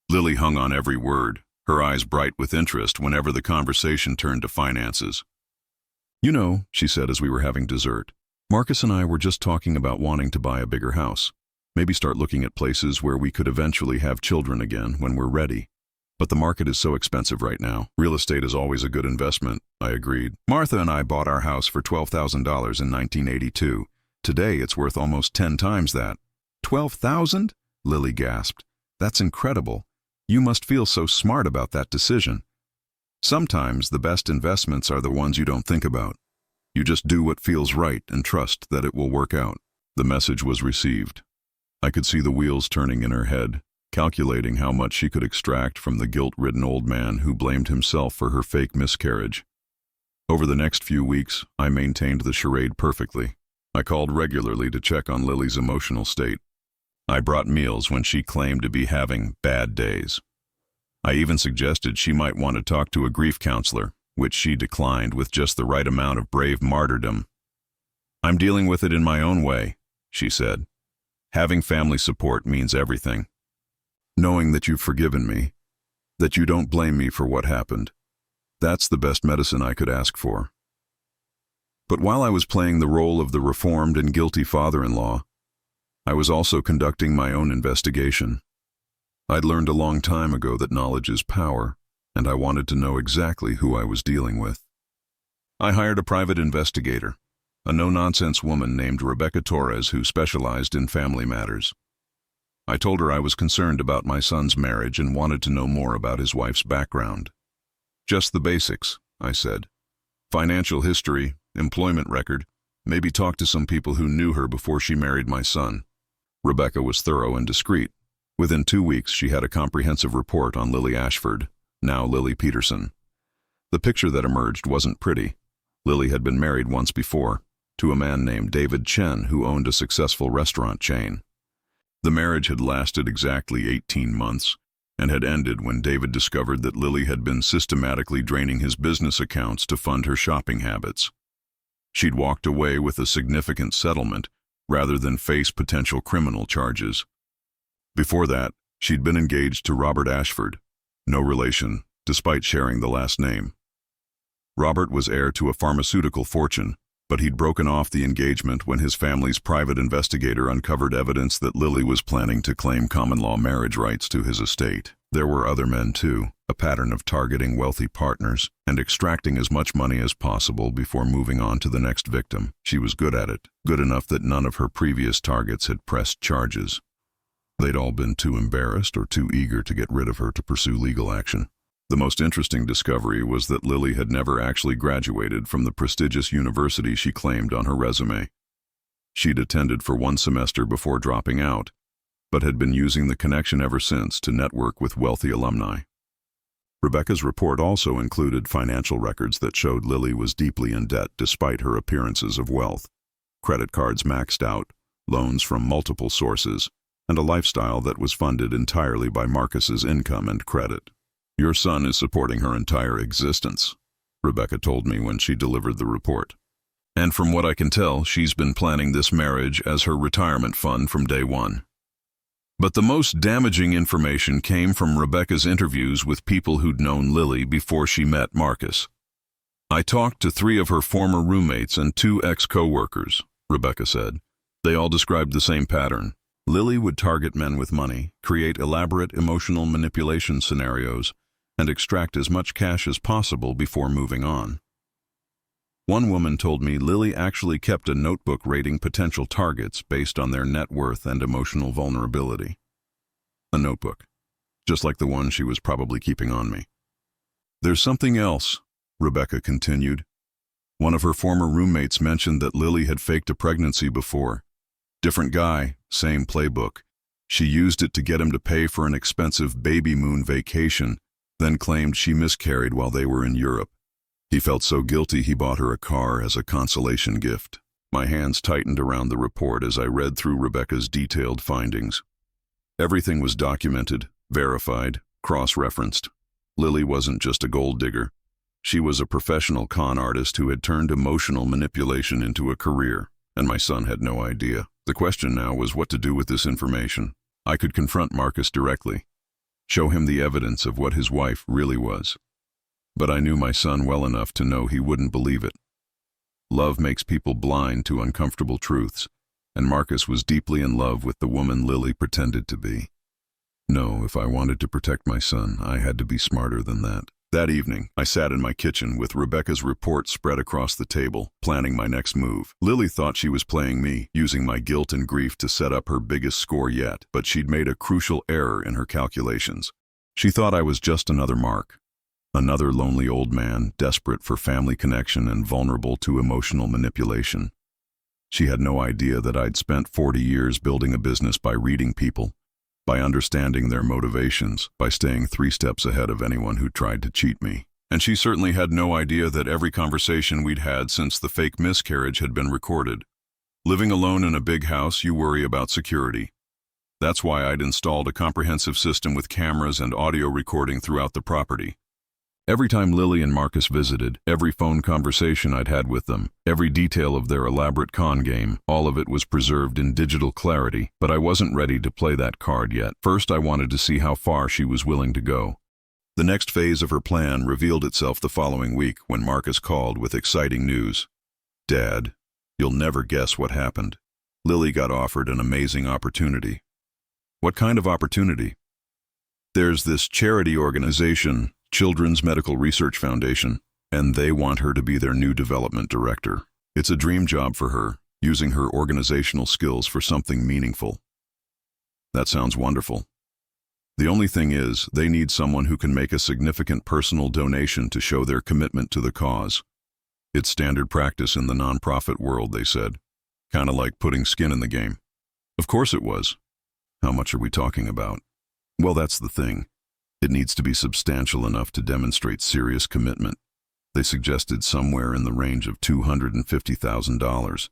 Lily hung on every word, her eyes bright with interest whenever the conversation turned to finances. "You know," she said as we were having dessert, "Marcus and I were just talking about wanting to buy a bigger house. Maybe start looking at places where we could eventually have children again when we're ready. But the market is so expensive right now. Real estate is always a good investment," I agreed. "Martha and I bought our house for $12,000 in 1982. Today it's worth almost 10 times that." "12,000?" Lily gasped. "That's incredible. You must feel so smart about that decision." "Sometimes the best investments are the ones you don't think about. You just do what feels right and trust that it will work out." The message was received. I could see the wheels turning in her head, calculating how much she could extract from the guilt-ridden old man who blamed himself for her fake miscarriage. Over the next few weeks, I maintained the charade perfectly. I called regularly to check on Lily's emotional state. I brought meals when she claimed to be having bad days. I even suggested she might want to talk to a grief counselor, which she declined with just the right amount of brave martyrdom. "I'm dealing with it in my own way," she said. "Having family support means everything. Knowing that you've forgiven me, that you don't blame me for what happened, that's the best medicine I could ask for." But while I was playing the role of the reformed and guilty father-in-law, I was also conducting my own investigation. I'd learned a long time ago that knowledge is power, and I wanted to know exactly who I was dealing with. I hired a private investigator, a no-nonsense woman named Rebecca Torres who specialized in family matters. I told her I was concerned about my son's marriage and wanted to know more about his wife's background. "Just the basics," I said. "Financial history, employment record, maybe talk to some people who knew her before she married my son." Rebecca was thorough and discreet. Within 2 weeks, she had a comprehensive report on Lily Ashford, now Lily Peterson. The picture that emerged wasn't pretty. Lily had been married once before, to a man named David Chen who owned a successful restaurant chain. The marriage had lasted exactly 18 months and had ended when David discovered that Lily had been systematically draining his business accounts to fund her shopping habits. She'd walked away with a significant settlement rather than face potential criminal charges. Before that, she'd been engaged to Robert Ashford, no relation, despite sharing the last name. Robert was heir to a pharmaceutical fortune, but he'd broken off the engagement when his family's private investigator uncovered evidence that Lily was planning to claim common-law marriage rights to his estate. There were other men too, a pattern of targeting wealthy partners and extracting as much money as possible before moving on to the next victim. She was good at it, good enough that none of her previous targets had pressed charges. They'd all been too embarrassed or too eager to get rid of her to pursue legal action. The most interesting discovery was that Lily had never actually graduated from the prestigious university she claimed on her resume. She'd attended for 1 semester before dropping out, but had been using the connection ever since to network with wealthy alumni. Rebecca's report also included financial records that showed Lily was deeply in debt despite her appearances of wealth. Credit cards maxed out, loans from multiple sources, and a lifestyle that was funded entirely by Marcus's income and credit. "Your son is supporting her entire existence," Rebecca told me when she delivered the report. "And from what I can tell, she's been planning this marriage as her retirement fund from day one." But the most damaging information came from Rebecca's interviews with people who'd known Lily before she met Marcus. "I talked to 3 of her former roommates and 2 ex-co-workers," Rebecca said. "They all described the same pattern. Lily would target men with money, create elaborate emotional manipulation scenarios, and extract as much cash as possible before moving on. One woman told me Lily actually kept a notebook rating potential targets based on their net worth and emotional vulnerability. A notebook, just like the one she was probably keeping on me. "There's something else," Rebecca continued. "One of her former roommates mentioned that Lily had faked a pregnancy before. Different guy, same playbook. She used it to get him to pay for an expensive baby moon vacation, then claimed she miscarried while they were in Europe. He felt so guilty he bought her a car as a consolation gift." My hands tightened around the report as I read through Rebecca's detailed findings. Everything was documented, verified, cross-referenced. Lily wasn't just a gold digger. She was a professional con artist who had turned emotional manipulation into a career, and my son had no idea. The question now was what to do with this information. I could confront Marcus directly, show him the evidence of what his wife really was. But I knew my son well enough to know he wouldn't believe it. Love makes people blind to uncomfortable truths, and Marcus was deeply in love with the woman Lily pretended to be. No, if I wanted to protect my son, I had to be smarter than that. That evening, I sat in my kitchen with Rebecca's report spread across the table, planning my next move. Lily thought she was playing me, using my guilt and grief to set up her biggest score yet, but she'd made a crucial error in her calculations. She thought I was just another Mark, another lonely old man, desperate for family connection and vulnerable to emotional manipulation. She had no idea that I'd spent 40 years building a business by reading people, by understanding their motivations, by staying 3 steps ahead of anyone who tried to cheat me. And she certainly had no idea that every conversation we'd had since the fake miscarriage had been recorded. Living alone in a big house, you worry about security. That's why I'd installed a comprehensive system with cameras and audio recording throughout the property. Every time Lily and Marcus visited, every phone conversation I'd had with them, every detail of their elaborate con game, all of it was preserved in digital clarity, but I wasn't ready to play that card yet. First, I wanted to see how far she was willing to go. The next phase of her plan revealed itself the following week when Marcus called with exciting news. "Dad, you'll never guess what happened. Lily got offered an amazing opportunity." "What kind of opportunity?" "There's this charity organization, Children's Medical Research Foundation, and they want her to be their new development director. It's a dream job for her, using her organizational skills for something meaningful." "That sounds wonderful. The only thing is, they need someone who can make a significant personal donation to show their commitment to the cause. It's standard practice in the nonprofit world," they said. "Kinda like putting skin in the game." Of course it was. "How much are we talking about?" "Well, that's the thing. It needs to be substantial enough to demonstrate serious commitment." They suggested somewhere in the range of $250,000.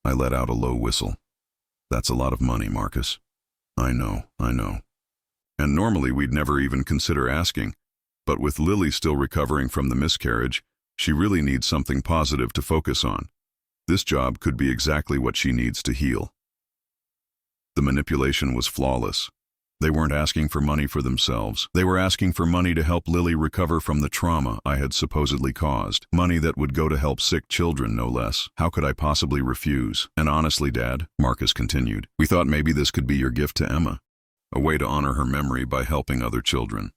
I let out a low whistle. "That's a lot of money, Marcus." I know. And normally we'd never even consider asking, but with Lily still recovering from the miscarriage, she really needs something positive to focus on. This job could be exactly what she needs to heal. The manipulation was flawless. They weren't asking for money for themselves. They were asking for money to help Lily recover from the trauma I had supposedly caused. Money that would go to help sick children, no less. How could I possibly refuse? "And honestly, Dad," Marcus continued, "we thought maybe this could be your gift to Emma. A way to honor her memory by helping other children."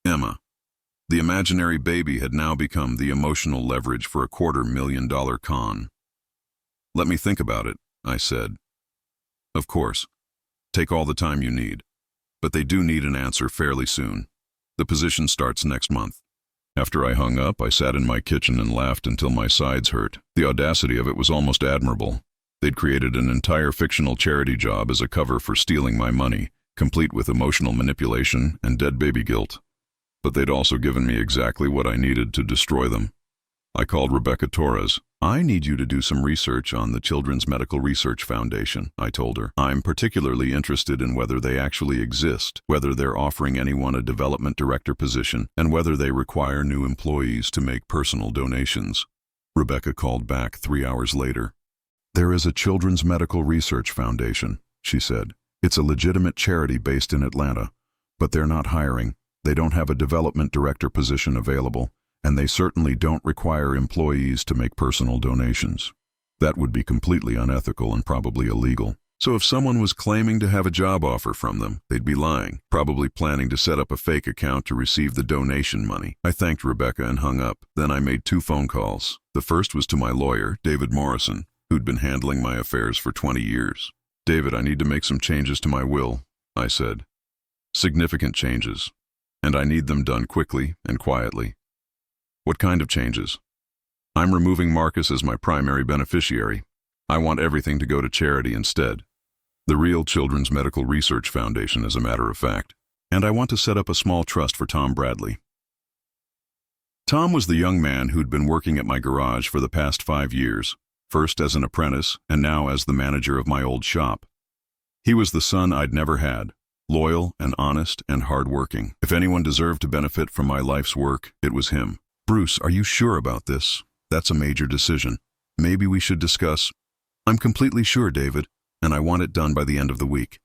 Emma. The imaginary baby had now become the emotional leverage for a $250,000 con. "Let me think about it," I said. "Of course. Take all the time you need. But they do need an answer fairly soon. The position starts next month." After I hung up, I sat in my kitchen and laughed until my sides hurt. The audacity of it was almost admirable. They'd created an entire fictional charity job as a cover for stealing my money, complete with emotional manipulation and dead baby guilt. But they'd also given me exactly what I needed to destroy them. I called Rebecca Torres. "I need you to do some research on the Children's Medical Research Foundation," I told her. "I'm particularly interested in whether they actually exist, whether they're offering anyone a development director position, and whether they require new employees to make personal donations." Rebecca called back 3 hours later. "There is a Children's Medical Research Foundation," she said. "It's a legitimate charity based in Atlanta, but they're not hiring. They don't have a development director position available, and they certainly don't require employees to make personal donations. That would be completely unethical and probably illegal. So if someone was claiming to have a job offer from them, they'd be lying, probably planning to set up a fake account to receive the donation money." I thanked Rebecca and hung up. Then I made 2 phone calls. The first was to my lawyer, David Morrison, who'd been handling my affairs for 20 years. "David, I need to make some changes to my will," I said. "Significant changes. And I need them done quickly and quietly." "What kind of changes?" "I'm removing Marcus as my primary beneficiary. I want everything to go to charity instead. The real Children's Medical Research Foundation, as a matter of fact. And I want to set up a small trust for Tom Bradley." Tom was the young man who'd been working at my garage for the past 5 years, first as an apprentice and now as the manager of my old shop. He was the son I'd never had, loyal and honest and hard-working. If anyone deserved to benefit from my life's work, it was him. "Bruce, are you sure about this? That's a major decision. Maybe we should discuss." I'm completely sure, David, and I want it done by the end of the week.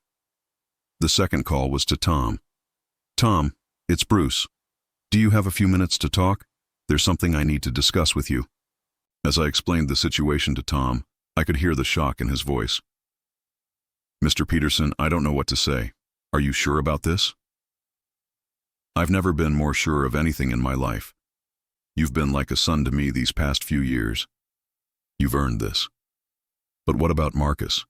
The second call was to Tom. Tom, it's Bruce. Do you have a few minutes to talk? There's something I need to discuss with you. As I explained the situation to Tom, I could hear the shock in his voice. Mr. Peterson, I don't know what to say. Are you sure about this? I've never been more sure of anything in my life. You've been like a son to me these past few years. You've earned this. But what about Marcus?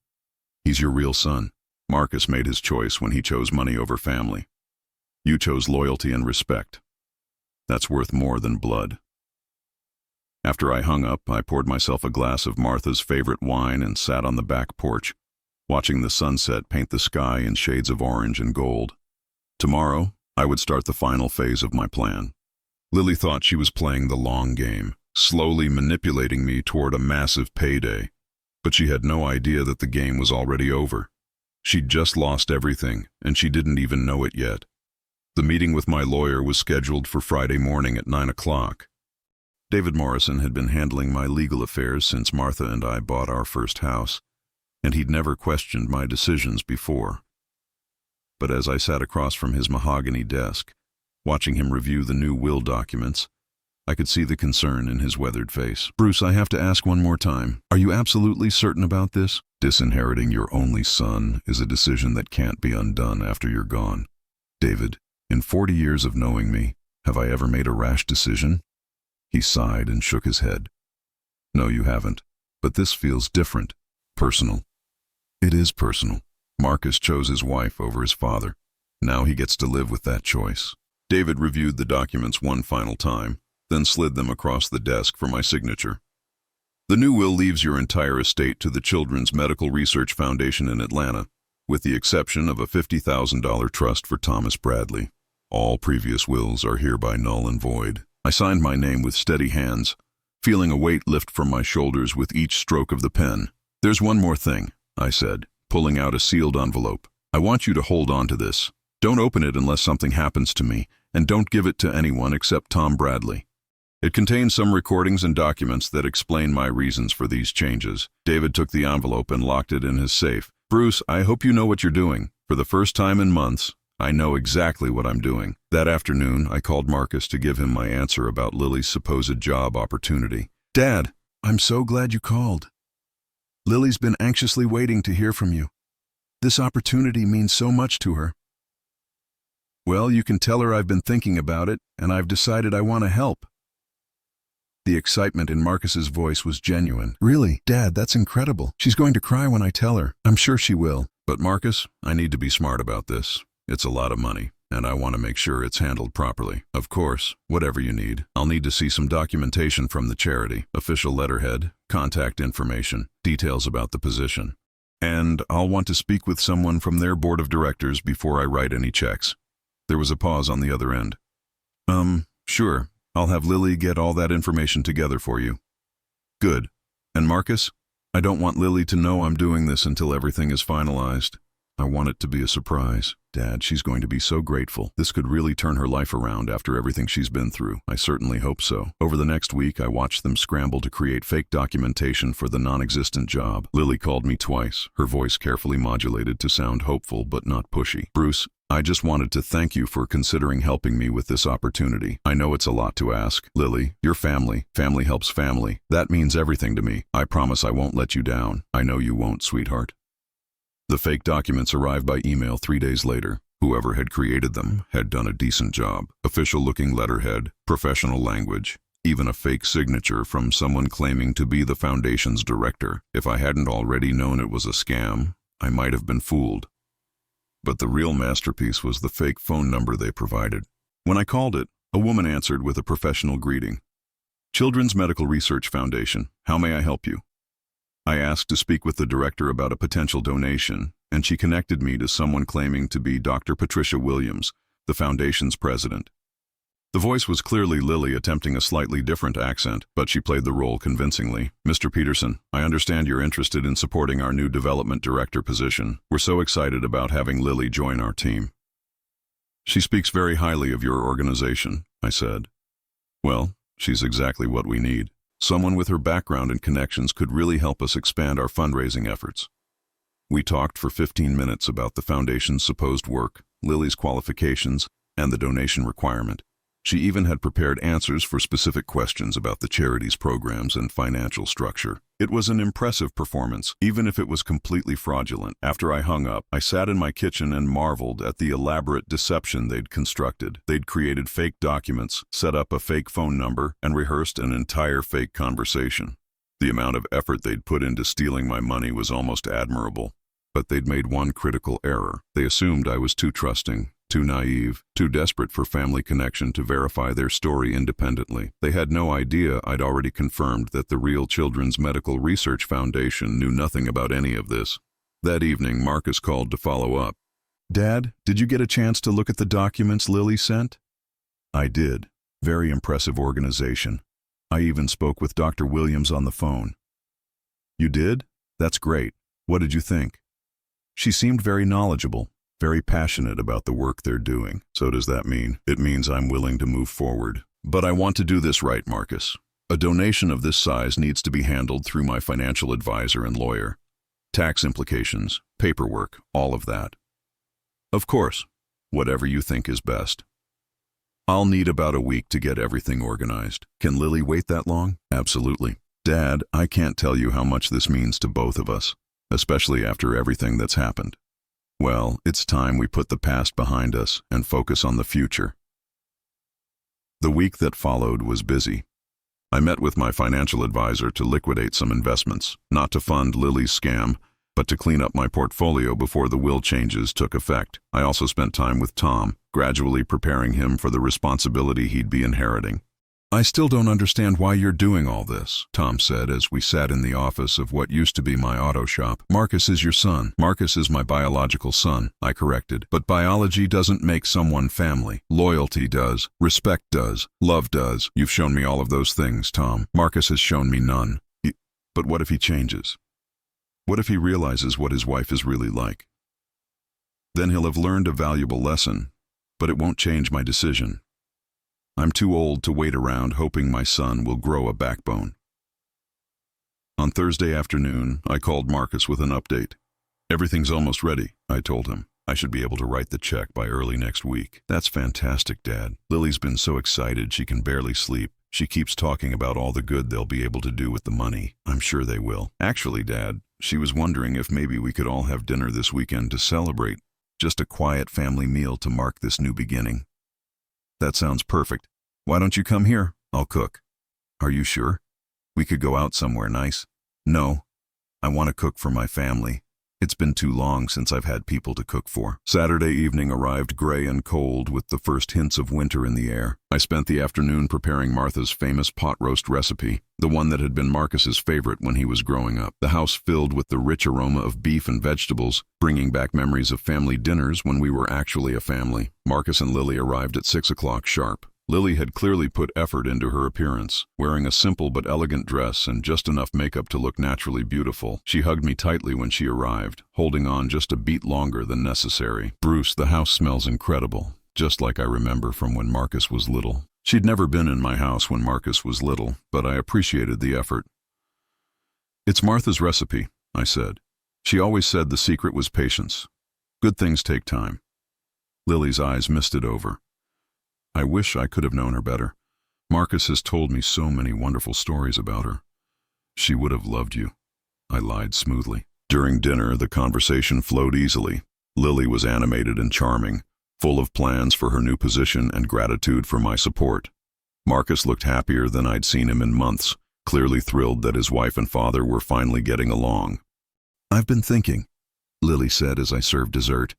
He's your real son. Marcus made his choice when he chose money over family. You chose loyalty and respect. That's worth more than blood. After I hung up, I poured myself a glass of Martha's favorite wine and sat on the back porch, watching the sunset paint the sky in shades of orange and gold. Tomorrow, I would start the final phase of my plan. Lily thought she was playing the long game, slowly manipulating me toward a massive payday. But she had no idea that the game was already over. She'd just lost everything, and she didn't even know it yet. The meeting with my lawyer was scheduled for Friday morning at 9 o'clock. David Morrison had been handling my legal affairs since Martha and I bought our first house, and he'd never questioned my decisions before. But as I sat across from his mahogany desk, watching him review the new will documents, I could see the concern in his weathered face. Bruce, I have to ask one more time. Are you absolutely certain about this? Disinheriting your only son is a decision that can't be undone after you're gone. David, in 40 years of knowing me, have I ever made a rash decision? He sighed and shook his head. No, you haven't. But this feels different. Personal. It is personal. Marcus chose his wife over his father. Now he gets to live with that choice. David reviewed the documents one final time, then slid them across the desk for my signature. The new will leaves your entire estate to the Children's Medical Research Foundation in Atlanta, with the exception of a $50,000 trust for Thomas Bradley. All previous wills are hereby null and void. I signed my name with steady hands, feeling a weight lift from my shoulders with each stroke of the pen. There's one more thing, I said, pulling out a sealed envelope. I want you to hold on to this. Don't open it unless something happens to me, and don't give it to anyone except Tom Bradley. It contains some recordings and documents that explain my reasons for these changes. David took the envelope and locked it in his safe. Bruce, I hope you know what you're doing. For the first time in months, I know exactly what I'm doing. That afternoon, I called Marcus to give him my answer about Lily's supposed job opportunity. Dad, I'm so glad you called. Lily's been anxiously waiting to hear from you. This opportunity means so much to her. Well, you can tell her I've been thinking about it, and I've decided I want to help. The excitement in Marcus's voice was genuine. Really, Dad, that's incredible. She's going to cry when I tell her. I'm sure she will. But Marcus, I need to be smart about this. It's a lot of money, and I want to make sure it's handled properly. Of course, whatever you need. I'll need to see some documentation from the charity, official letterhead, contact information, details about the position. And I'll want to speak with someone from their board of directors before I write any checks. There was a pause on the other end. Sure. I'll have Lily get all that information together for you. Good. And Marcus, I don't want Lily to know I'm doing this until everything is finalized. I want it to be a surprise. Dad, she's going to be so grateful. This could really turn her life around after everything she's been through. I certainly hope so. Over the next week, I watched them scramble to create fake documentation for the non-existent job. Lily called me twice, her voice carefully modulated to sound hopeful but not pushy. Bruce, I just wanted to thank you for considering helping me with this opportunity. I know it's a lot to ask. Lily, you're family. Family helps family. That means everything to me. I promise I won't let you down. I know you won't, sweetheart. The fake documents arrived by email 3 days later. Whoever had created them had done a decent job. Official-looking letterhead, professional language, even a fake signature from someone claiming to be the foundation's director. If I hadn't already known it was a scam, I might have been fooled. But the real masterpiece was the fake phone number they provided. When I called it, a woman answered with a professional greeting. Children's Medical Research Foundation, how may I help you? I asked to speak with the director about a potential donation, and she connected me to someone claiming to be Dr. Patricia Williams, the foundation's president. The voice was clearly Lily attempting a slightly different accent, but she played the role convincingly. Mr. Peterson, I understand you're interested in supporting our new development director position. We're so excited about having Lily join our team. She speaks very highly of your organization, I said. Well, she's exactly what we need. Someone with her background and connections could really help us expand our fundraising efforts. We talked for 15 minutes about the foundation's supposed work, Lily's qualifications, and the donation requirement. She even had prepared answers for specific questions about the charity's programs and financial structure. It was an impressive performance, even if it was completely fraudulent. After I hung up, I sat in my kitchen and marveled at the elaborate deception they'd constructed. They'd created fake documents, set up a fake phone number, and rehearsed an entire fake conversation. The amount of effort they'd put into stealing my money was almost admirable. But they'd made one critical error. They assumed I was too trusting, too naive, too desperate for family connection to verify their story independently. They had no idea I'd already confirmed that the Real Children's Medical Research Foundation knew nothing about any of this. That evening, Marcus called to follow up. "Dad, did you get a chance to look at the documents Lily sent?" I did. Very impressive organization. I even spoke with Dr. Williams on the phone. "You did? That's great. What did you think?" She seemed very knowledgeable, very passionate about the work they're doing. "So does that mean?" "It means I'm willing to move forward. But I want to do this right, Marcus. A donation of this size needs to be handled through my financial advisor and lawyer. Tax implications, paperwork, all of that." "Of course. Whatever you think is best." "I'll need about a week to get everything organized. Can Lily wait that long?" "Absolutely. Dad, I can't tell you how much this means to both of us, especially after everything that's happened. Well, it's time we put the past behind us and focus on the future." The week that followed was busy. I met with my financial advisor to liquidate some investments, not to fund Lily's scam, but to clean up my portfolio before the will changes took effect. I also spent time with Tom, gradually preparing him for the responsibility he'd be inheriting. "I still don't understand why you're doing all this," Tom said as we sat in the office of what used to be my auto shop. "Marcus is your son." "Marcus is my biological son," I corrected. "But biology doesn't make someone family. Loyalty does. Respect does. Love does. You've shown me all of those things, Tom. Marcus has shown me none." "But what if he changes? What if he realizes what his wife is really like? Then he'll have learned a valuable lesson, but it won't change my decision. I'm too old to wait around hoping my son will grow a backbone." On Thursday afternoon, I called Marcus with an update. "Everything's almost ready," I told him. "I should be able to write the check by early next week." "That's fantastic, Dad. Lily's been so excited she can barely sleep. She keeps talking about all the good they'll be able to do with the money." "I'm sure they will." "Actually, Dad, she was wondering if maybe we could all have dinner this weekend to celebrate. Just a quiet family meal to mark this new beginning." "That sounds perfect. Why don't you come here? I'll cook." "Are you sure? We could go out somewhere nice." "No. I want to cook for my family. It's been too long since I've had people to cook for." Saturday evening arrived gray and cold with the first hints of winter in the air. I spent the afternoon preparing Martha's famous pot roast recipe, the one that had been Marcus's favorite when he was growing up. The house filled with the rich aroma of beef and vegetables, bringing back memories of family dinners when we were actually a family. Marcus and Lily arrived at 6 o'clock sharp. Lily had clearly put effort into her appearance, wearing a simple but elegant dress and just enough makeup to look naturally beautiful. She hugged me tightly when she arrived, holding on just a beat longer than necessary. "Bruce, the house smells incredible, just like I remember from when Marcus was little." She'd never been in my house when Marcus was little, but I appreciated the effort. "It's Martha's recipe," I said. "She always said the secret was patience. Good things take time." Lily's eyes misted over. "I wish I could have known her better. Marcus has told me so many wonderful stories about her." "She would have loved you," I lied smoothly. During dinner, the conversation flowed easily. Lily was animated and charming, full of plans for her new position and gratitude for my support. Marcus looked happier than I'd seen him in months, clearly thrilled that his wife and father were finally getting along. "I've been thinking," Lily said as I served dessert,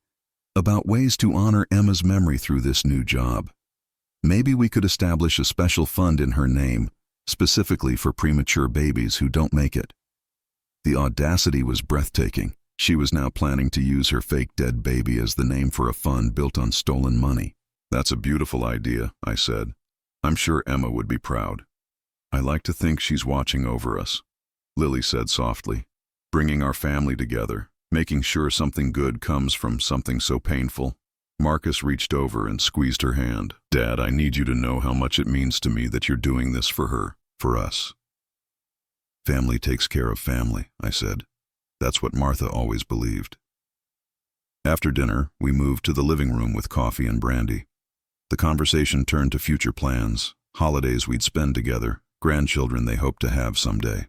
"about ways to honor Emma's memory through this new job. Maybe we could establish a special fund in her name, specifically for premature babies who don't make it." The audacity was breathtaking. She was now planning to use her fake dead baby as the name for a fund built on stolen money. "That's a beautiful idea," I said. "I'm sure Emma would be proud." "I like to think she's watching over us," Lily said softly, "bringing our family together, making sure something good comes from something so painful." Marcus reached over and squeezed her hand. "Dad, I need you to know how much it means to me that you're doing this for her, for us." Family takes care of family, I said. That's what Martha always believed. After dinner, we moved to the living room with coffee and brandy. The conversation turned to future plans, holidays we'd spend together, grandchildren they hoped to have someday.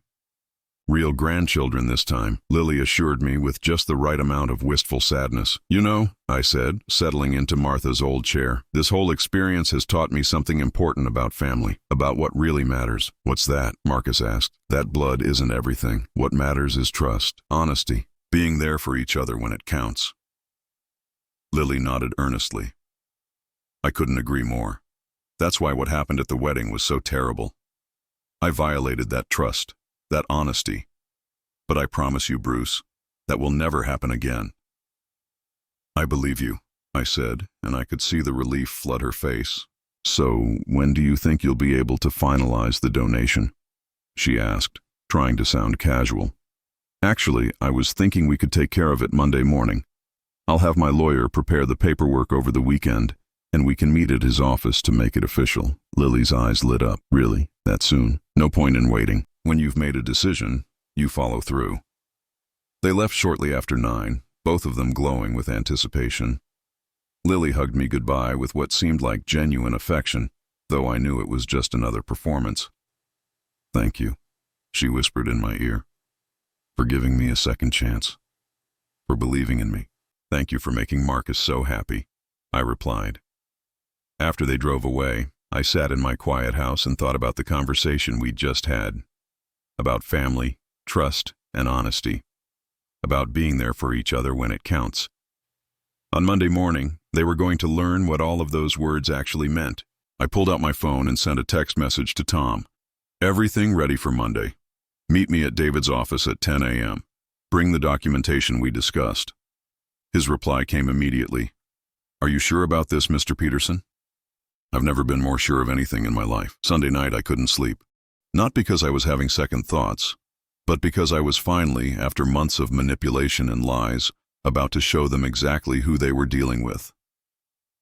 Real grandchildren this time, Lily assured me with just the right amount of wistful sadness. You know, I said, settling into Martha's old chair, this whole experience has taught me something important about family, about what really matters. What's that? Marcus asked. That blood isn't everything. What matters is trust, honesty, being there for each other when it counts. Lily nodded earnestly. I couldn't agree more. That's why what happened at the wedding was so terrible. I violated that trust, that honesty. But I promise you, Bruce, that will never happen again. I believe you, I said, and I could see the relief flood her face. So, when do you think you'll be able to finalize the donation? She asked, trying to sound casual. Actually, I was thinking we could take care of it Monday morning. I'll have my lawyer prepare the paperwork over the weekend, and we can meet at his office to make it official. Lily's eyes lit up. Really? That soon? No point in waiting. When you've made a decision, you follow through. They left shortly after 9, both of them glowing with anticipation. Lily hugged me goodbye with what seemed like genuine affection, though I knew it was just another performance. Thank you, she whispered in my ear, for giving me a second chance, for believing in me. Thank you for making Marcus so happy, I replied. After they drove away, I sat in my quiet house and thought about the conversation we'd just had. About family, trust, and honesty. About being there for each other when it counts. On Monday morning, they were going to learn what all of those words actually meant. I pulled out my phone and sent a text message to Tom. Everything ready for Monday. Meet me at David's office at 10 a.m. Bring the documentation we discussed. His reply came immediately. Are you sure about this, Mr. Peterson? I've never been more sure of anything in my life. Sunday night I couldn't sleep. Not because I was having second thoughts, but because I was finally, after months of manipulation and lies, about to show them exactly who they were dealing with.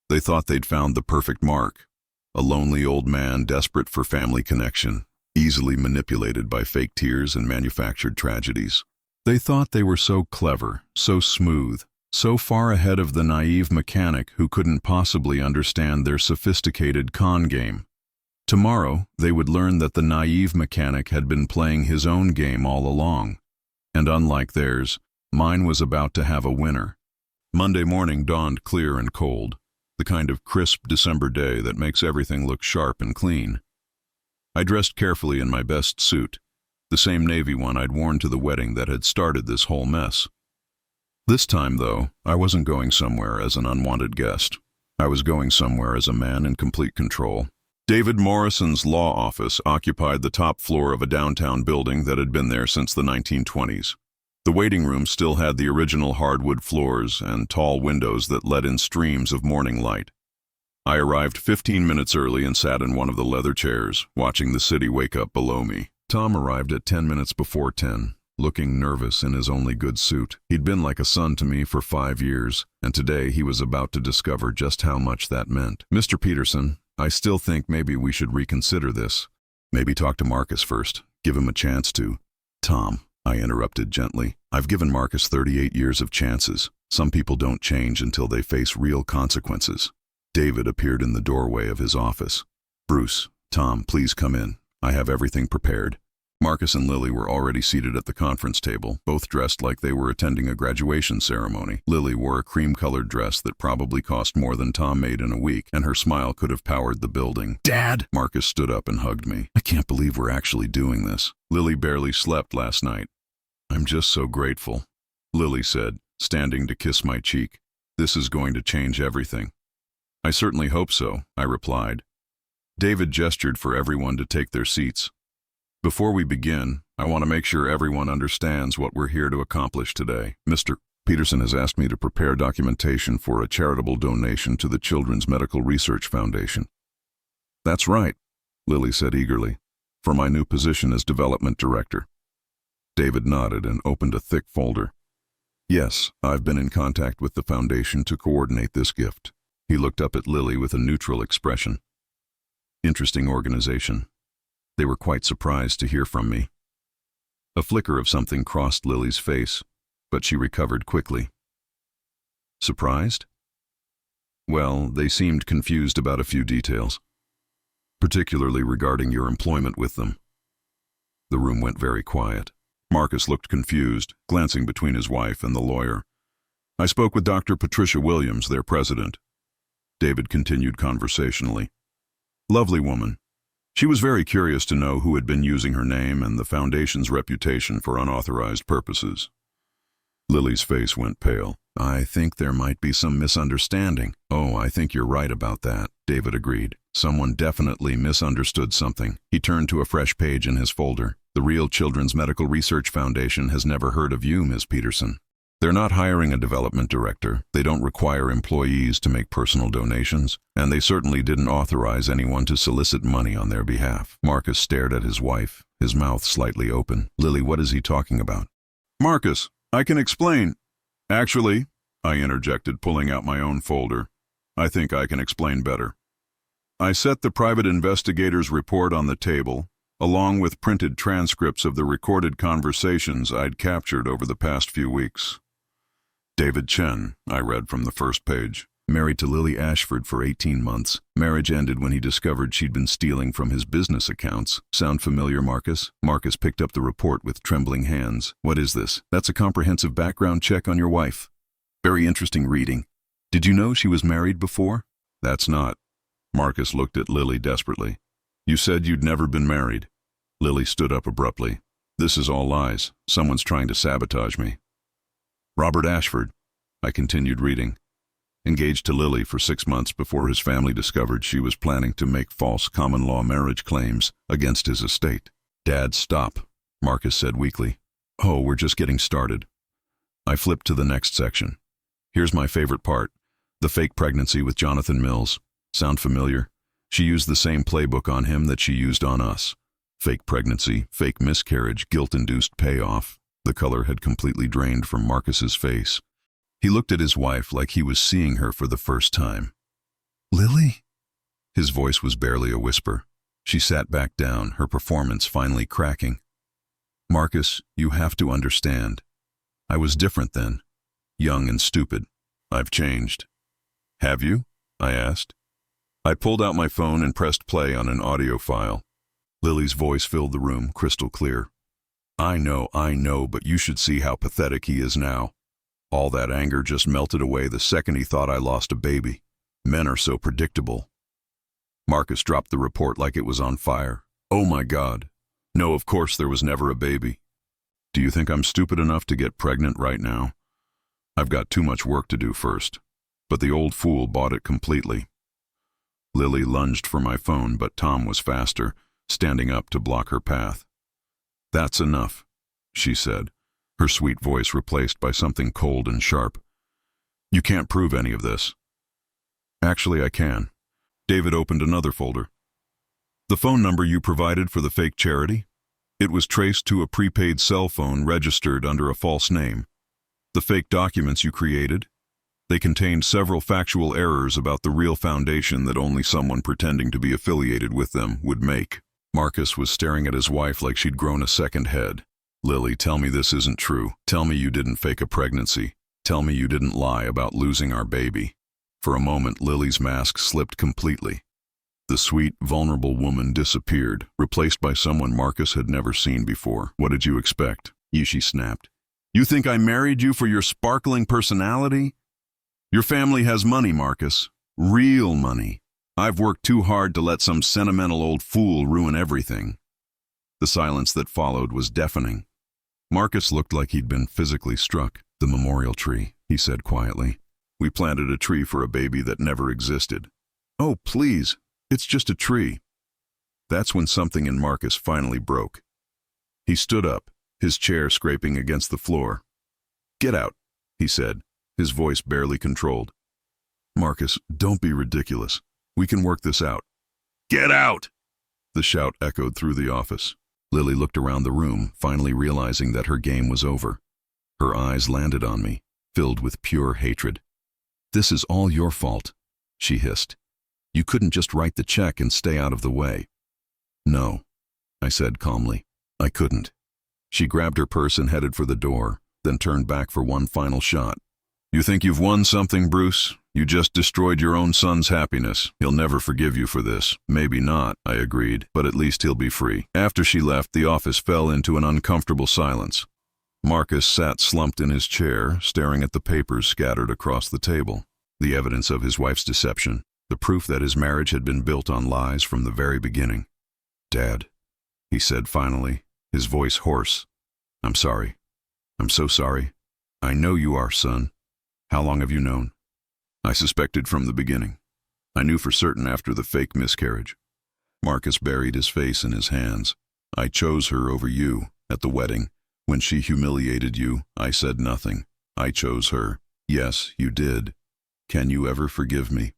They thought they'd found the perfect mark, a lonely old man desperate for family connection, easily manipulated by fake tears and manufactured tragedies. They thought they were so clever, so smooth, so far ahead of the naive mechanic who couldn't possibly understand their sophisticated con game. Tomorrow, they would learn that the naive mechanic had been playing his own game all along, and unlike theirs, mine was about to have a winner. Monday morning dawned clear and cold, the kind of crisp December day that makes everything look sharp and clean. I dressed carefully in my best suit, the same navy one I'd worn to the wedding that had started this whole mess. This time, though, I wasn't going somewhere as an unwanted guest. I was going somewhere as a man in complete control. David Morrison's law office occupied the top floor of a downtown building that had been there since the 1920s. The waiting room still had the original hardwood floors and tall windows that let in streams of morning light. I arrived 15 minutes early and sat in one of the leather chairs, watching the city wake up below me. Tom arrived at 10 minutes before 10, looking nervous in his only good suit. He'd been like a son to me for 5 years, and today he was about to discover just how much that meant. Mr. Peterson, I still think maybe we should reconsider this. Maybe talk to Marcus first, give him a chance to. Tom, I interrupted gently. I've given Marcus 38 years of chances. Some people don't change until they face real consequences. David appeared in the doorway of his office. Bruce, Tom, please come in. I have everything prepared. Marcus and Lily were already seated at the conference table, both dressed like they were attending a graduation ceremony. Lily wore a cream-colored dress that probably cost more than Tom made in a week, and her smile could have powered the building. Dad! Marcus stood up and hugged me. I can't believe we're actually doing this. Lily barely slept last night. I'm just so grateful, Lily said, standing to kiss my cheek. This is going to change everything. I certainly hope so, I replied. David gestured for everyone to take their seats. Before we begin, I want to make sure everyone understands what we're here to accomplish today. Mr. Peterson has asked me to prepare documentation for a charitable donation to the Children's Medical Research Foundation. That's right, Lily said eagerly, for my new position as development director. David nodded and opened a thick folder. Yes, I've been in contact with the foundation to coordinate this gift. He looked up at Lily with a neutral expression. Interesting organization. They were quite surprised to hear from me. A flicker of something crossed Lily's face, but she recovered quickly. Surprised? Well, they seemed confused about a few details, particularly regarding your employment with them. The room went very quiet. Marcus looked confused, glancing between his wife and the lawyer. I spoke with Dr. Patricia Williams, their president. David continued conversationally. Lovely woman. She was very curious to know who had been using her name and the foundation's reputation for unauthorized purposes. Lily's face went pale. I think there might be some misunderstanding. Oh, I think you're right about that, David agreed. Someone definitely misunderstood something. He turned to a fresh page in his folder. The Real Children's Medical Research Foundation has never heard of you, Ms. Peterson. They're not hiring a development director. They don't require employees to make personal donations, and they certainly didn't authorize anyone to solicit money on their behalf. Marcus stared at his wife, his mouth slightly open. Lily, what is he talking about? Marcus, I can explain. Actually, I interjected, pulling out my own folder. I think I can explain better. I set the private investigator's report on the table, along with printed transcripts of the recorded conversations I'd captured over the past few weeks. David Chen, I read from the first page. Married to Lily Ashford for 18 months. Marriage ended when he discovered she'd been stealing from his business accounts. Sound familiar, Marcus? Marcus picked up the report with trembling hands. What is this? That's a comprehensive background check on your wife. Very interesting reading. Did you know she was married before? That's not. Marcus looked at Lily desperately. You said you'd never been married. Lily stood up abruptly. This is all lies. Someone's trying to sabotage me. Robert Ashford, I continued reading, engaged to Lily for 6 months before his family discovered she was planning to make false common-law marriage claims against his estate. Dad, stop, Marcus said weakly. Oh, we're just getting started. I flipped to the next section. Here's my favorite part. The fake pregnancy with Jonathan Mills. Sound familiar? She used the same playbook on him that she used on us. Fake pregnancy, fake miscarriage, guilt-induced payoff. The color had completely drained from Marcus's face. He looked at his wife like he was seeing her for the first time. Lily? His voice was barely a whisper. She sat back down, her performance finally cracking. Marcus, you have to understand. I was different then. Young and stupid. I've changed. Have you? I asked. I pulled out my phone and pressed play on an audio file. Lily's voice filled the room, crystal clear. I know, but you should see how pathetic he is now. All that anger just melted away the second he thought I lost a baby. Men are so predictable. Marcus dropped the report like it was on fire. Oh my God. No, of course there was never a baby. Do you think I'm stupid enough to get pregnant right now? I've got too much work to do first. But the old fool bought it completely. Lily lunged for my phone, but Tom was faster, standing up to block her path. That's enough, she said, her sweet voice replaced by something cold and sharp. You can't prove any of this. Actually, I can. David opened another folder. The phone number you provided for the fake charity? It was traced to a prepaid cell phone registered under a false name. The fake documents you created? They contained several factual errors about the real foundation that only someone pretending to be affiliated with them would make. Marcus was staring at his wife like she'd grown a second head. Lily, tell me this isn't true. Tell me you didn't fake a pregnancy. Tell me you didn't lie about losing our baby. For a moment, Lily's mask slipped completely. The sweet, vulnerable woman disappeared, replaced by someone Marcus had never seen before. What did you expect? She snapped. You think I married you for your sparkling personality? Your family has money, Marcus. Real money. I've worked too hard to let some sentimental old fool ruin everything. The silence that followed was deafening. Marcus looked like he'd been physically struck. The memorial tree, he said quietly. We planted a tree for a baby that never existed. Oh, please, it's just a tree. That's when something in Marcus finally broke. He stood up, his chair scraping against the floor. Get out, he said, his voice barely controlled. Marcus, don't be ridiculous. We can work this out. Get out! The shout echoed through the office. Lily looked around the room, finally realizing that her game was over. Her eyes landed on me, filled with pure hatred. This is all your fault, she hissed. You couldn't just write the check and stay out of the way. No, I said calmly. I couldn't. She grabbed her purse and headed for the door, then turned back for one final shot. "You think you've won something, Bruce? You just destroyed your own son's happiness. He'll never forgive you for this." "Maybe not," I agreed, "but at least he'll be free." After she left, the office fell into an uncomfortable silence. Marcus sat slumped in his chair, staring at the papers scattered across the table. The evidence of his wife's deception, the proof that his marriage had been built on lies from the very beginning. "Dad," he said finally, his voice hoarse. "I'm sorry. I'm so sorry." "I know you are, son. How long have you known?" "I suspected from the beginning. I knew for certain after the fake miscarriage." Marcus buried his face in his hands. "I chose her over you at the wedding. When she humiliated you, I said nothing. I chose her." "Yes, you did. Can you ever forgive me?"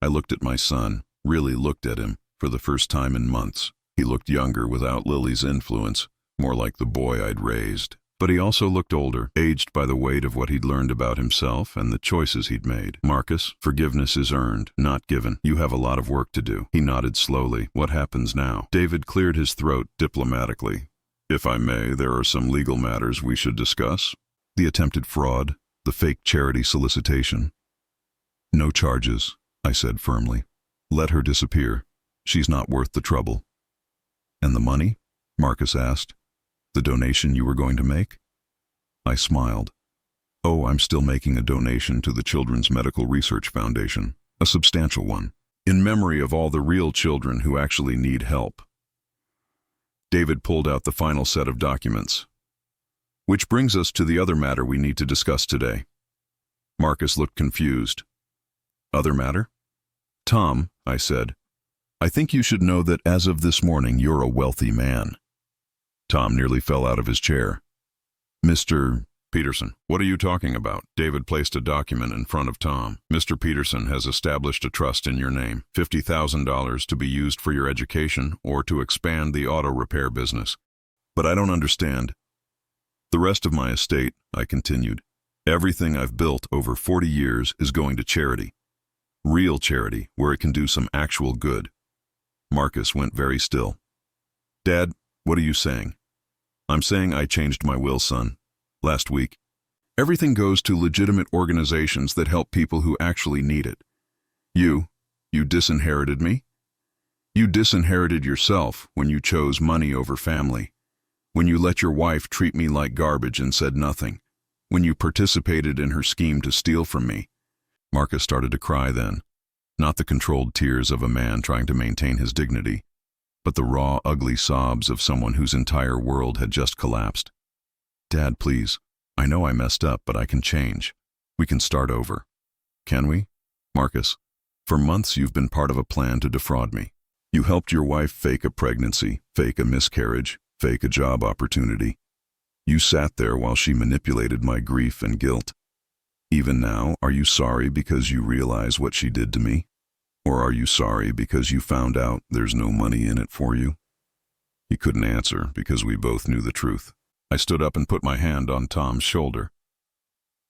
I looked at my son, really looked at him, for the first time in months. He looked younger without Lily's influence, more like the boy I'd raised. But he also looked older, aged by the weight of what he'd learned about himself and the choices he'd made. "Marcus, forgiveness is earned, not given. You have a lot of work to do." He nodded slowly. "What happens now?" David cleared his throat diplomatically. "If I may, there are some legal matters we should discuss. The attempted fraud, the fake charity solicitation." "No charges," I said firmly. "Let her disappear. She's not worth the trouble." "And the money?" Marcus asked. "The donation you were going to make?" I smiled. "Oh, I'm still making a donation to the Children's Medical Research Foundation, a substantial one, in memory of all the real children who actually need help." David pulled out the final set of documents. "Which brings us to the other matter we need to discuss today." Marcus looked confused. "Other matter?" "Tom," I said, "I think you should know that as of this morning you're a wealthy man." Tom nearly fell out of his chair. "Mr. Peterson, what are you talking about?" David placed a document in front of Tom. "Mr. Peterson has established a trust in your name, $50,000 to be used for your education or to expand the auto repair business." "But I don't understand." "The rest of my estate," I continued, "everything I've built over 40 years is going to charity. Real charity, where it can do some actual good." Marcus went very still. "Dad, what are you saying?" "I'm saying I changed my will, son. Last week. Everything goes to legitimate organizations that help people who actually need it. You disinherited me? You disinherited yourself when you chose money over family. When you let your wife treat me like garbage and said nothing. When you participated in her scheme to steal from me." Marcus started to cry then. Not the controlled tears of a man trying to maintain his dignity, but the raw, ugly sobs of someone whose entire world had just collapsed. "Dad, please. I know I messed up, but I can change. We can start over." "Can we?" "Marcus, for months you've been part of a plan to defraud me. You helped your wife fake a pregnancy, fake a miscarriage, fake a job opportunity. You sat there while she manipulated my grief and guilt. Even now, are you sorry because you realize what she did to me? Or are you sorry because you found out there's no money in it for you?" He couldn't answer because we both knew the truth. I stood up and put my hand on Tom's shoulder.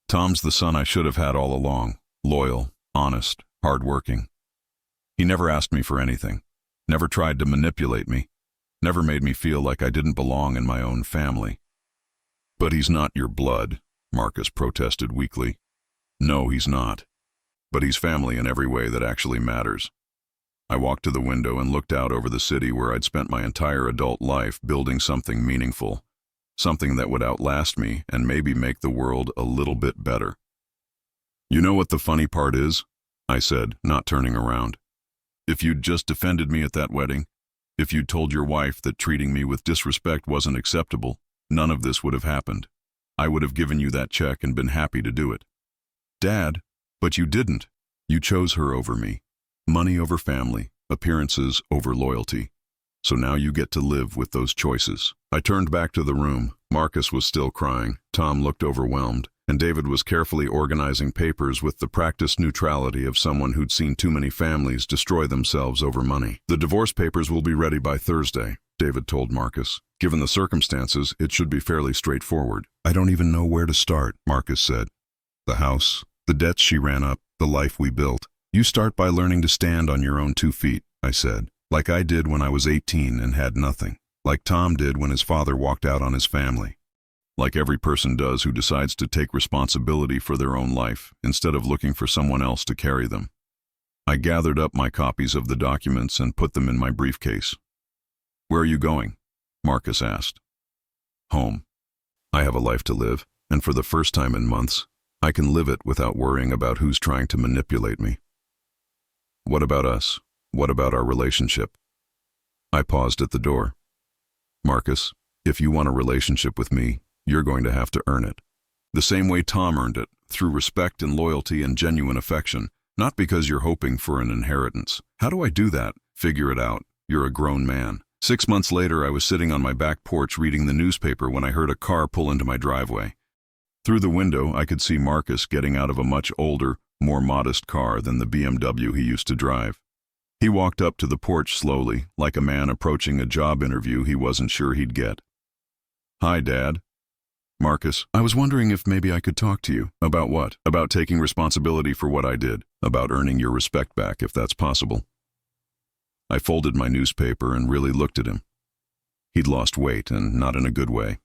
"Tom's the son I should have had all along, loyal, honest, hard-working. He never asked me for anything, never tried to manipulate me, never made me feel like I didn't belong in my own family." "But he's not your blood," Marcus protested weakly. "No, he's not. But he's family in every way that actually matters." I walked to the window and looked out over the city where I'd spent my entire adult life building something meaningful, something that would outlast me and maybe make the world a little bit better. "You know what the funny part is?" I said, not turning around. "If you'd just defended me at that wedding, if you'd told your wife that treating me with disrespect wasn't acceptable, none of this would have happened. I would have given you that check and been happy to do it." "Dad, but you didn't. You chose her over me. Money over family, appearances over loyalty. So now you get to live with those choices." I turned back to the room. Marcus was still crying. Tom looked overwhelmed, and David was carefully organizing papers with the practiced neutrality of someone who'd seen too many families destroy themselves over money. "The divorce papers will be ready by Thursday," David told Marcus. "Given the circumstances, it should be fairly straightforward." "I don't even know where to start," Marcus said. "The house, the debts she ran up, the life we built. You start by learning to stand on your own 2 feet," I said, "like I did when I was 18 and had nothing. like Tom did when his father walked out on his family. Like every person does who decides to take responsibility for their own life instead of looking for someone else to carry them. I gathered up my copies of the documents and put them in my briefcase. "Where are you going?" Marcus asked. "Home. I have a life to live, and for the first time in months, I can live it without worrying about who's trying to manipulate me." "What about us? What about our relationship?" I paused at the door. "Marcus, if you want a relationship with me, you're going to have to earn it. The same way Tom earned it, through respect and loyalty and genuine affection, not because you're hoping for an inheritance. How do I do that? Figure it out. You're a grown man." 6 months later, I was sitting on my back porch reading the newspaper when I heard a car pull into my driveway. Through the window, I could see Marcus getting out of a much older, more modest car than the BMW he used to drive. He walked up to the porch slowly, like a man approaching a job interview he wasn't sure he'd get. "Hi, Dad." "Marcus, I was wondering if maybe I could talk to you." "About what?" "About taking responsibility for what I did. About earning your respect back, if that's possible." I folded my newspaper and really looked at him. He'd lost weight, and not in a good way.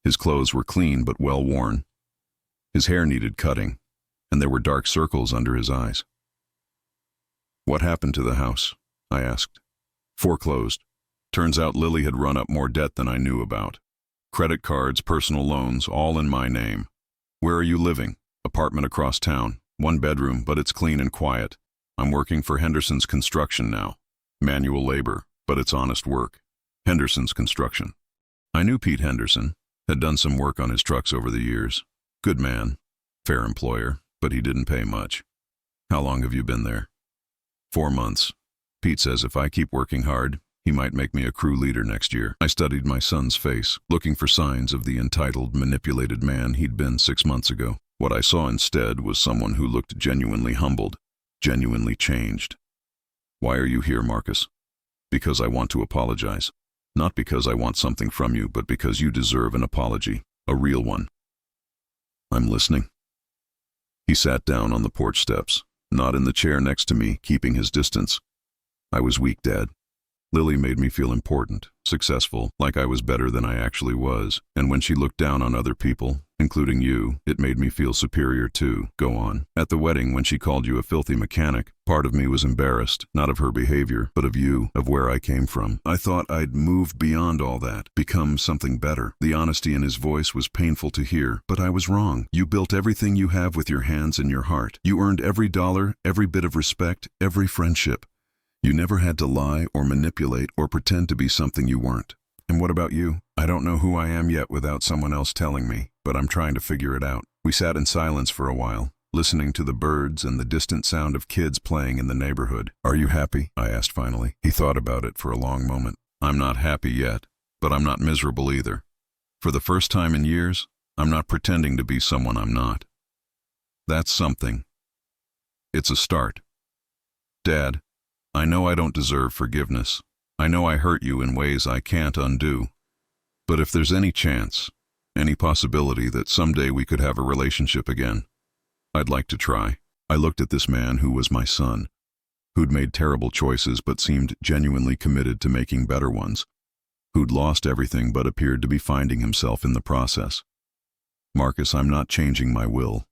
His clothes were clean but well worn. His hair needed cutting, and there were dark circles under his eyes. "What happened to the house?" I asked. "Foreclosed. Turns out Lily had run up more debt than I knew about. Credit cards, personal loans, all in my name." "Where are you living?" "Apartment across town. 1 bedroom, but it's clean and quiet. I'm working for Henderson's Construction now. Manual labor, but it's honest work." Henderson's Construction. I knew Pete Henderson, had done some work on his trucks over the years. Good man, fair employer, but he didn't pay much. "How long have you been there?" 4 months. Pete says if I keep working hard, he might make me a crew leader next year. I studied my son's face, looking for signs of the entitled, manipulated man he'd been 6 months ago. What I saw instead was someone who looked genuinely humbled, genuinely changed. "Why are you here, Marcus?" "Because I want to apologize. Not because I want something from you, but because you deserve an apology, a real one." "I'm listening." He sat down on the porch steps, not in the chair next to me, keeping his distance. "I was weak, Dad. Lily made me feel important, successful, like I was better than I actually was. And when she looked down on other people, including you, it made me feel superior too." "Go on." "At the wedding, when she called you a filthy mechanic, part of me was embarrassed, not of her behavior, but of you, of where I came from. I thought I'd moved beyond all that, become something better." The honesty in his voice was painful to hear, but I was wrong. "You built everything you have with your hands and your heart. You earned every dollar, every bit of respect, every friendship. You never had to lie or manipulate or pretend to be something you weren't. And what about you? I don't know who I am yet without someone else telling me, but I'm trying to figure it out." We sat in silence for a while, listening to the birds and the distant sound of kids playing in the neighborhood. "Are you happy?" I asked finally. He thought about it for a long moment. "I'm not happy yet, but I'm not miserable either. For the first time in years, I'm not pretending to be someone I'm not. That's something. It's a start. Dad, I know I don't deserve forgiveness. I know I hurt you in ways I can't undo. But if there's any chance, any possibility that someday we could have a relationship again, I'd like to try." I looked at this man who was my son, who'd made terrible choices but seemed genuinely committed to making better ones, who'd lost everything but appeared to be finding himself in the process. "Marcus, I'm not changing my will.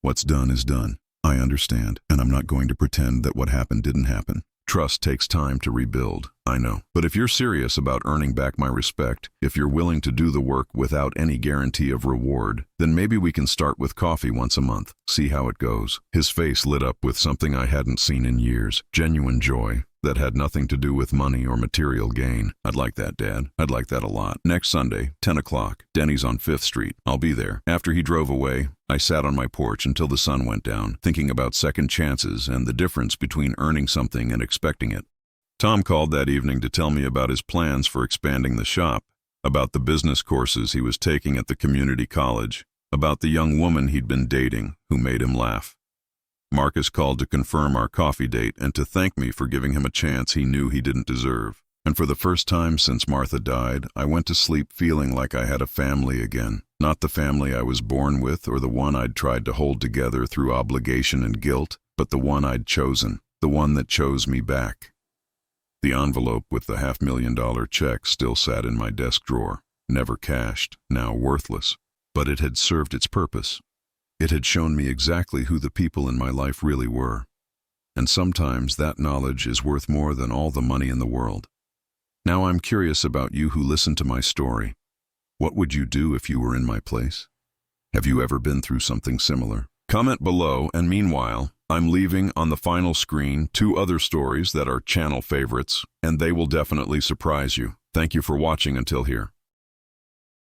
What's done is done. I understand, and I'm not going to pretend that what happened didn't happen. Trust takes time to rebuild, I know. But if you're serious about earning back my respect, if you're willing to do the work without any guarantee of reward, then maybe we can start with coffee once a month, see how it goes." His face lit up with something I hadn't seen in years, genuine joy that had nothing to do with money or material gain. "I'd like that, Dad. I'd like that a lot. Next Sunday, 10 o'clock, Denny's on 5th Street. I'll be there." After he drove away, I sat on my porch until the sun went down, thinking about second chances and the difference between earning something and expecting it. Tom called that evening to tell me about his plans for expanding the shop, about the business courses he was taking at the community college, about the young woman he'd been dating who made him laugh. Marcus called to confirm our coffee date and to thank me for giving him a chance he knew he didn't deserve. And for the first time since Martha died, I went to sleep feeling like I had a family again. Not the family I was born with or the one I'd tried to hold together through obligation and guilt, but the one I'd chosen, the one that chose me back. The envelope with the $500,000 check still sat in my desk drawer, never cashed, now worthless. But it had served its purpose. It had shown me exactly who the people in my life really were. And sometimes that knowledge is worth more than all the money in the world. Now I'm curious about you who listened to my story. What would you do if you were in my place? Have you ever been through something similar? Comment below, and meanwhile, I'm leaving on the final screen 2 other stories that are channel favorites, and they will definitely surprise you. Thank you for watching until here.